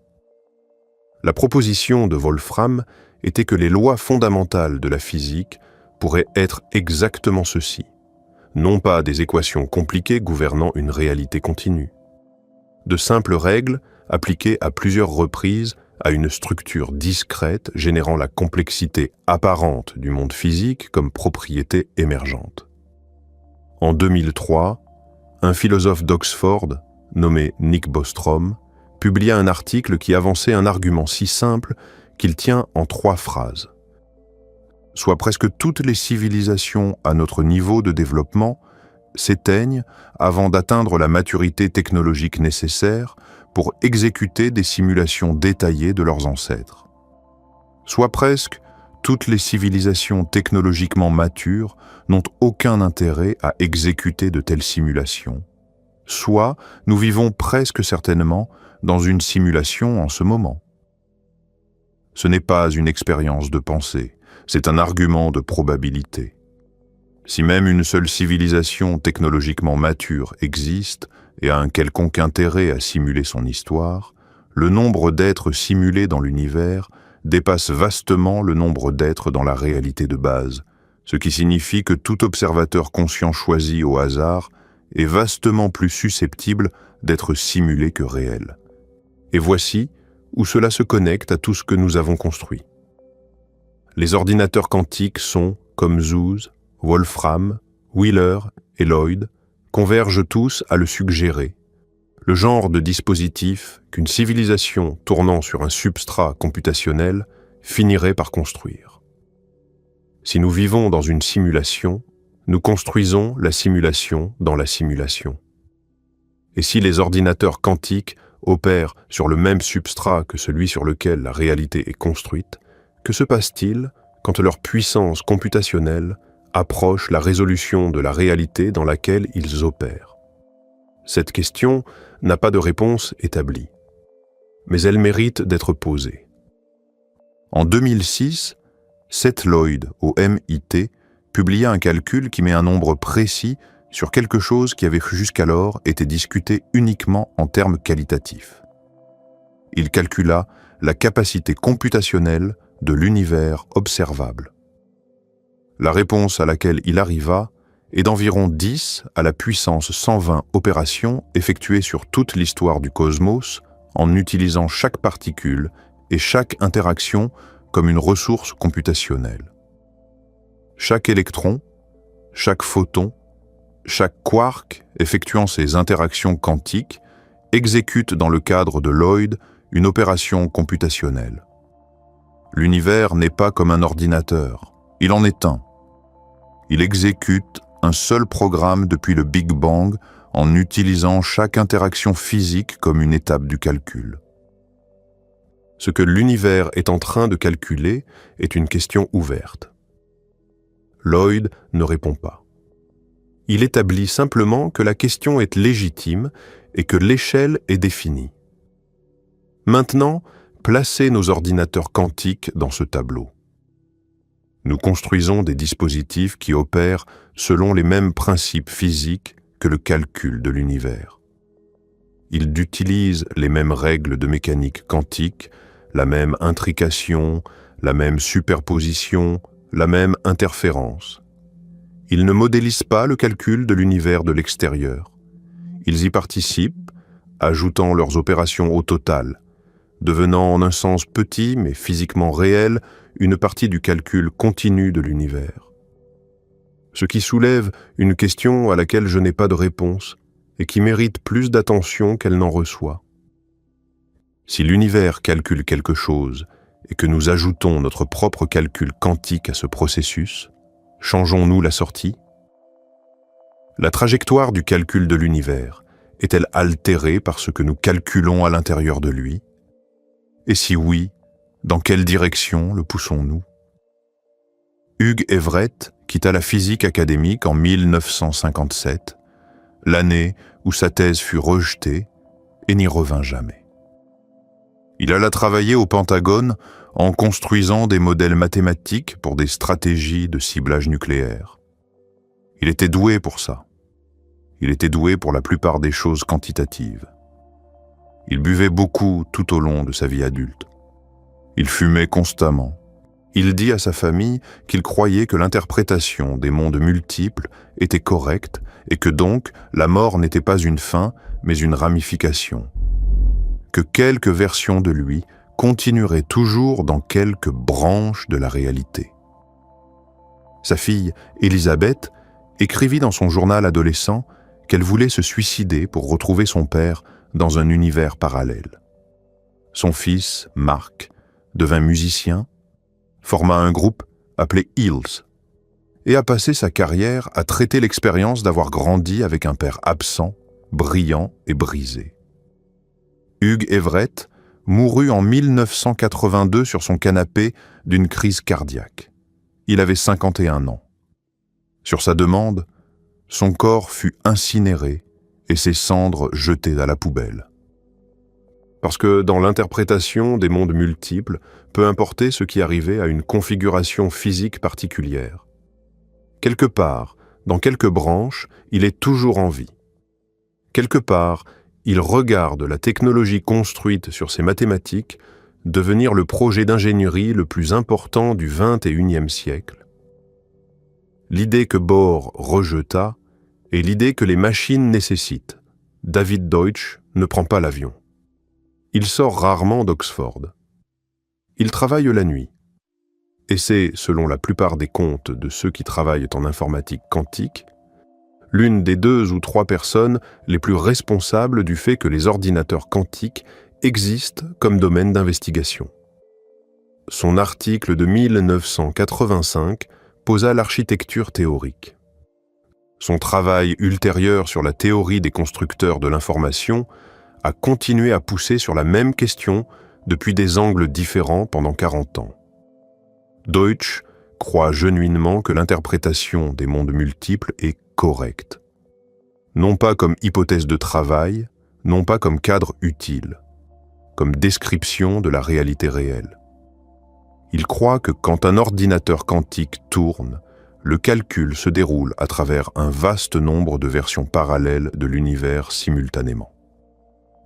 La proposition de Wolfram était que les lois fondamentales de la physique pourraient être exactement ceci, non pas des équations compliquées gouvernant une réalité continue. De simples règles appliquées à plusieurs reprises à une structure discrète générant la complexité apparente du monde physique comme propriété émergente. En 2003, un philosophe d'Oxford, nommé Nick Bostrom, publia un article qui avançait un argument si simple qu'il tient en 3 phrases. Soit presque toutes les civilisations à notre niveau de développement s'éteignent avant d'atteindre la maturité technologique nécessaire pour exécuter des simulations détaillées de leurs ancêtres. Soit presque toutes les civilisations technologiquement matures n'ont aucun intérêt à exécuter de telles simulations. Soit nous vivons presque certainement dans une simulation en ce moment. Ce n'est pas une expérience de pensée, c'est un argument de probabilité. Si même une seule civilisation technologiquement mature existe et a un quelconque intérêt à simuler son histoire, le nombre d'êtres simulés dans l'univers dépasse vastement le nombre d'êtres dans la réalité de base, ce qui signifie que tout observateur conscient choisi au hasard est vastement plus susceptible d'être simulé que réel. Et voici où cela se connecte à tout ce que nous avons construit. Les ordinateurs quantiques sont, comme Zuse, Wolfram, Wheeler et Lloyd, convergent tous à le suggérer, le genre de dispositif qu'une civilisation tournant sur un substrat computationnel finirait par construire. Si nous vivons dans une simulation, nous construisons la simulation dans la simulation. Et si les ordinateurs quantiques opèrent sur le même substrat que celui sur lequel la réalité est construite, que se passe-t-il quand leur puissance computationnelle approche la résolution de la réalité dans laquelle ils opèrent? Cette question n'a pas de réponse établie, mais elle mérite d'être posée. En 2006, Seth Lloyd, au MIT, publia un calcul qui met un nombre précis sur quelque chose qui avait jusqu'alors été discuté uniquement en termes qualitatifs. Il calcula la capacité computationnelle de l'univers observable. La réponse à laquelle il arriva est d'environ 10 à la puissance 120 opérations effectuées sur toute l'histoire du cosmos en utilisant chaque particule et chaque interaction comme une ressource computationnelle. Chaque électron, chaque photon, chaque quark effectuant ces interactions quantiques exécute dans le cadre de Lloyd une opération computationnelle. L'univers n'est pas comme un ordinateur, il en est un. Il exécute un seul programme depuis le Big Bang en utilisant chaque interaction physique comme une étape du calcul. Ce que l'univers est en train de calculer est une question ouverte. Lloyd ne répond pas. Il établit simplement que la question est légitime et que l'échelle est définie. Maintenant, placez nos ordinateurs quantiques dans ce tableau. Nous construisons des dispositifs qui opèrent selon les mêmes principes physiques que le calcul de l'univers. Ils utilisent les mêmes règles de mécanique quantique, la même intrication, la même superposition, la même interférence. Ils ne modélisent pas le calcul de l'univers de l'extérieur. Ils y participent, ajoutant leurs opérations au total, devenant en un sens petit mais physiquement réel une partie du calcul continu de l'univers. Ce qui soulève une question à laquelle je n'ai pas de réponse et qui mérite plus d'attention qu'elle n'en reçoit. Si l'univers calcule quelque chose et que nous ajoutons notre propre calcul quantique à ce processus, changeons-nous la sortie? La trajectoire du calcul de l'univers est-elle altérée par ce que nous calculons à l'intérieur de lui? Et si oui, dans quelle direction le poussons-nous? Hugh Everett quitta la physique académique en 1957, l'année où sa thèse fut rejetée, et n'y revint jamais. Il alla travailler au Pentagone en construisant des modèles mathématiques pour des stratégies de ciblage nucléaire. Il était doué pour ça. Il était doué pour la plupart des choses quantitatives. Il buvait beaucoup tout au long de sa vie adulte. Il fumait constamment. Il dit à sa famille qu'il croyait que l'interprétation des mondes multiples était correcte et que donc la mort n'était pas une fin, mais une ramification. Que quelques versions de lui continueraient toujours dans quelques branches de la réalité. Sa fille, Elisabeth, écrivit dans son journal adolescent qu'elle voulait se suicider pour retrouver son père dans un univers parallèle. Son fils, Mark, devint musicien, forma un groupe appelé Hills et a passé sa carrière à traiter l'expérience d'avoir grandi avec un père absent, brillant et brisé. Hugh Everett mourut en 1982 sur son canapé d'une crise cardiaque. Il avait 51 ans. Sur sa demande, son corps fut incinéré et ses cendres jetées à la poubelle. Parce que dans l'interprétation des mondes multiples, peu importait ce qui arrivait à une configuration physique particulière. Quelque part, dans quelques branches, il est toujours en vie. Quelque part, il regarde la technologie construite sur ses mathématiques devenir le projet d'ingénierie le plus important du XXIe siècle. L'idée que Bohr rejeta est l'idée que les machines nécessitent. David Deutsch ne prend pas l'avion. Il sort rarement d'Oxford. Il travaille la nuit. Et c'est, selon la plupart des comptes de ceux qui travaillent en informatique quantique, l'une des 2 ou 3 personnes les plus responsables du fait que les ordinateurs quantiques existent comme domaine d'investigation. Son article de 1985 posa l'architecture théorique. Son travail ultérieur sur la théorie des constructeurs de l'information a continué à pousser sur la même question depuis des angles différents pendant 40 ans. Deutsch croit genuinement que l'interprétation des mondes multiples est correcte. Non pas comme hypothèse de travail, non pas comme cadre utile, comme description de la réalité réelle. Il croit que quand un ordinateur quantique tourne, le calcul se déroule à travers un vaste nombre de versions parallèles de l'univers simultanément.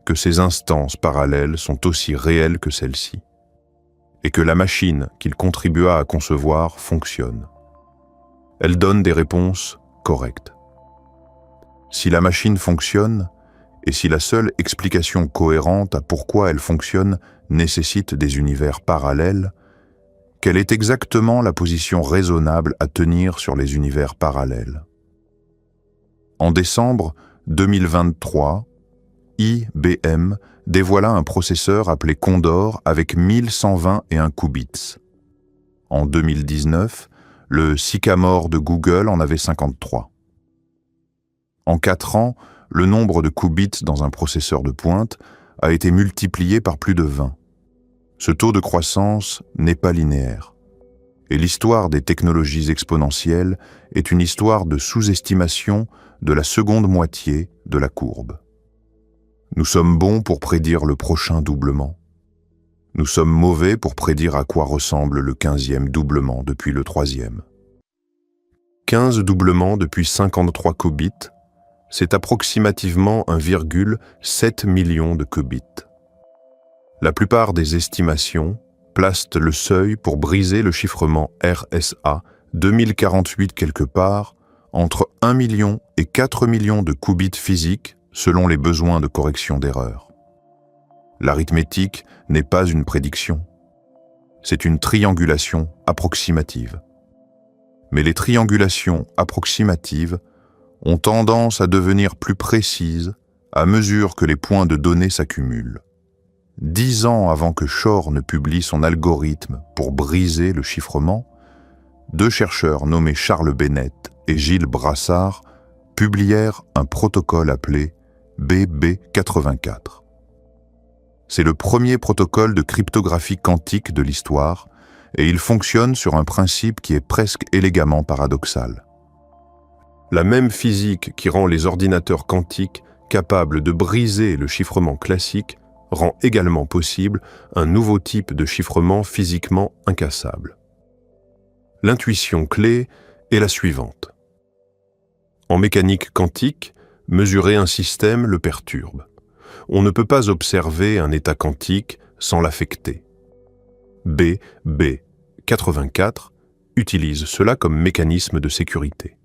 Que ces instances parallèles sont aussi réelles que celles-ci, et que la machine qu'il contribua à concevoir fonctionne. Elle donne des réponses correctes. Si la machine fonctionne, et si la seule explication cohérente à pourquoi elle fonctionne nécessite des univers parallèles, quelle est exactement la position raisonnable à tenir sur les univers parallèles? En décembre 2023, IBM dévoila un processeur appelé Condor avec 1121 qubits. En 2019, le Sycamore de Google en avait 53. En 4 ans, le nombre de qubits dans un processeur de pointe a été multiplié par plus de 20. Ce taux de croissance n'est pas linéaire. Et l'histoire des technologies exponentielles est une histoire de sous-estimation de la seconde moitié de la courbe. Nous sommes bons pour prédire le prochain doublement. Nous sommes mauvais pour prédire à quoi ressemble le 15e doublement depuis le 3e. 15 doublements depuis 53 qubits, c'est approximativement 1,7 million de qubits. La plupart des estimations placent le seuil pour briser le chiffrement RSA 2048 quelque part entre 1 million et 4 millions de qubits physiques selon les besoins de correction d'erreurs. L'arithmétique n'est pas une prédiction, c'est une triangulation approximative. Mais les triangulations approximatives ont tendance à devenir plus précises à mesure que les points de données s'accumulent. 10 ans avant que Shor ne publie son algorithme pour briser le chiffrement, 2 chercheurs nommés Charles Bennett et Gilles Brassard publièrent un protocole appelé BB84. C'est le premier protocole de cryptographie quantique de l'histoire et il fonctionne sur un principe qui est presque élégamment paradoxal. La même physique qui rend les ordinateurs quantiques capables de briser le chiffrement classique rend également possible un nouveau type de chiffrement physiquement incassable. L'intuition clé est la suivante. En mécanique quantique, mesurer un système le perturbe. On ne peut pas observer un état quantique sans l'affecter. BB84 utilise cela comme mécanisme de sécurité.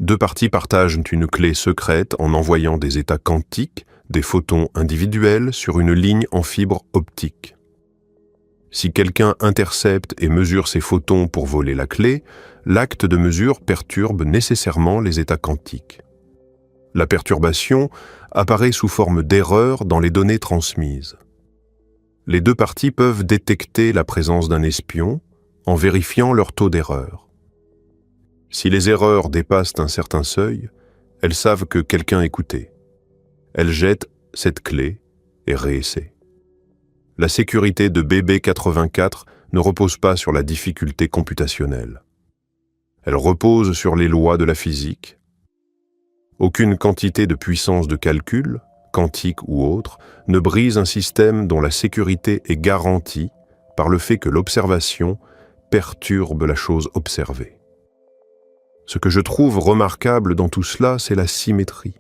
2 parties partagent une clé secrète en envoyant des états quantiques, des photons individuels sur une ligne en fibre optique. Si quelqu'un intercepte et mesure ces photons pour voler la clé, l'acte de mesure perturbe nécessairement les états quantiques. La perturbation apparaît sous forme d'erreur dans les données transmises. Les deux parties peuvent détecter la présence d'un espion en vérifiant leur taux d'erreur. Si les erreurs dépassent un certain seuil, elles savent que quelqu'un écoutait. Elles jettent cette clé et réessaient. La sécurité de BB84 ne repose pas sur la difficulté computationnelle. Elle repose sur les lois de la physique. Aucune quantité de puissance de calcul, quantique ou autre, ne brise un système dont la sécurité est garantie par le fait que l'observation perturbe la chose observée. Ce que je trouve remarquable dans tout cela, c'est la symétrie.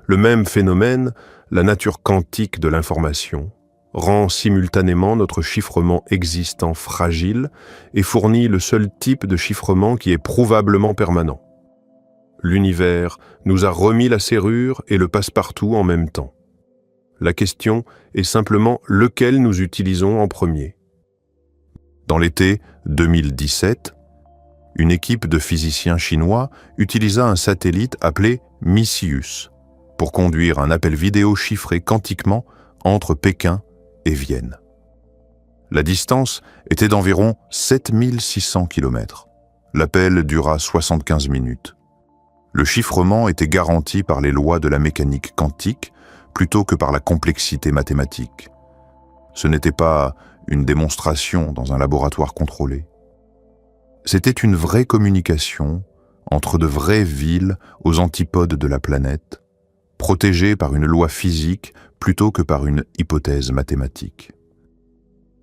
Le même phénomène, la nature quantique de l'information, rend simultanément notre chiffrement existant fragile et fournit le seul type de chiffrement qui est prouvablement permanent. L'univers nous a remis la serrure et le passe-partout en même temps. La question est simplement lequel nous utilisons en premier. Dans l'été 2017, une équipe de physiciens chinois utilisa un satellite appelé Micius pour conduire un appel vidéo chiffré quantiquement entre Pékin et Vienne. La distance était d'environ 7600 km. L'appel dura 75 minutes. Le chiffrement était garanti par les lois de la mécanique quantique plutôt que par la complexité mathématique. Ce n'était pas une démonstration dans un laboratoire contrôlé. C'était une vraie communication entre de vraies villes aux antipodes de la planète, protégées par une loi physique plutôt que par une hypothèse mathématique.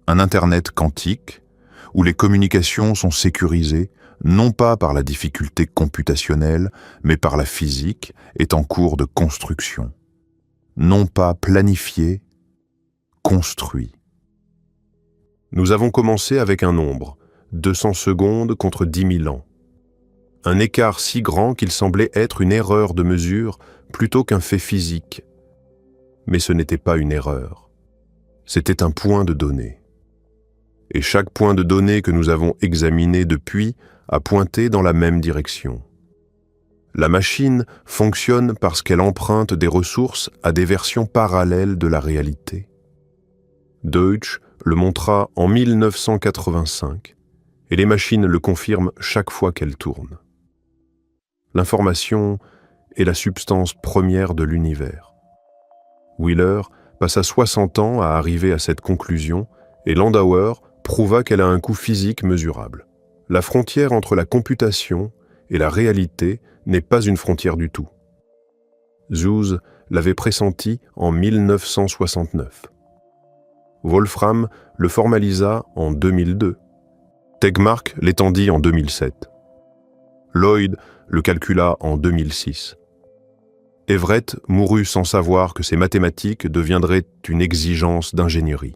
Un Internet quantique, où les communications sont sécurisées, non pas par la difficulté computationnelle, mais par la physique, est en cours de construction. Non pas planifié, construit. Nous avons commencé avec un nombre, 200 secondes contre 10 000 ans. Un écart si grand qu'il semblait être une erreur de mesure plutôt qu'un fait physique. Mais ce n'était pas une erreur. C'était un point de données. Et chaque point de données que nous avons examiné depuis a pointé dans la même direction. La machine fonctionne parce qu'elle emprunte des ressources à des versions parallèles de la réalité. Deutsch le montra en 1985, et les machines le confirment chaque fois qu'elles tournent. L'information est la substance première de l'univers. Wheeler passa 60 ans à arriver à cette conclusion, et Landauer prouva qu'elle a un coût physique mesurable. La frontière entre la computation et la réalité n'est pas une frontière du tout. Zuse l'avait pressenti en 1969. Wolfram le formalisa en 2002. Tegmark l'étendit en 2007. Lloyd le calcula en 2006. Everett mourut sans savoir que ces mathématiques deviendraient une exigence d'ingénierie.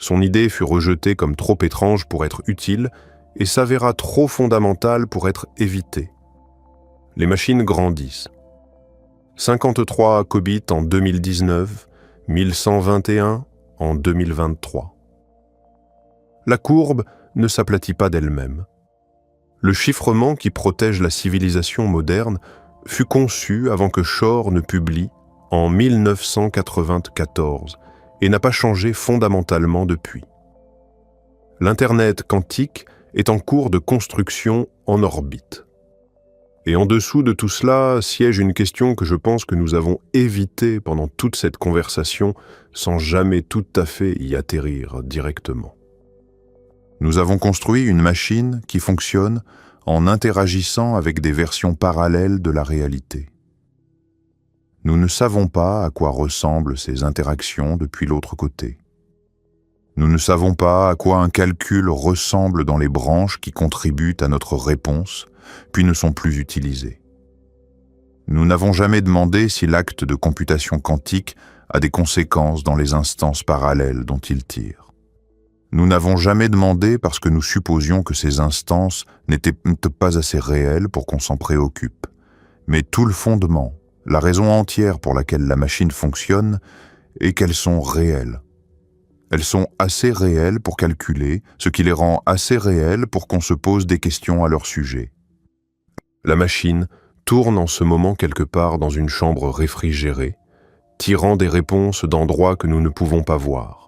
Son idée fut rejetée comme trop étrange pour être utile et s'avéra trop fondamentale pour être évitée. Les machines grandissent. 53 qubits en 2019, 1121 en 2023. La courbe ne s'aplatit pas d'elle-même. Le chiffrement qui protège la civilisation moderne fut conçu avant que Shor ne publie en 1994 et n'a pas changé fondamentalement depuis. L'Internet quantique est en cours de construction en orbite. Et en dessous de tout cela siège une question que je pense que nous avons évitée pendant toute cette conversation sans jamais tout à fait y atterrir directement. Nous avons construit une machine qui fonctionne en interagissant avec des versions parallèles de la réalité. Nous ne savons pas à quoi ressemblent ces interactions depuis l'autre côté. Nous ne savons pas à quoi un calcul ressemble dans les branches qui contribuent à notre réponse, puis ne sont plus utilisées. Nous n'avons jamais demandé si l'acte de computation quantique a des conséquences dans les instances parallèles dont il tire. Nous n'avons jamais demandé parce que nous supposions que ces instances n'étaient pas assez réelles pour qu'on s'en préoccupe. Mais tout le fondement, la raison entière pour laquelle la machine fonctionne, est qu'elles sont réelles. Elles sont assez réelles pour calculer, ce qui les rend assez réelles pour qu'on se pose des questions à leur sujet. La machine tourne en ce moment quelque part dans une chambre réfrigérée, tirant des réponses d'endroits que nous ne pouvons pas voir.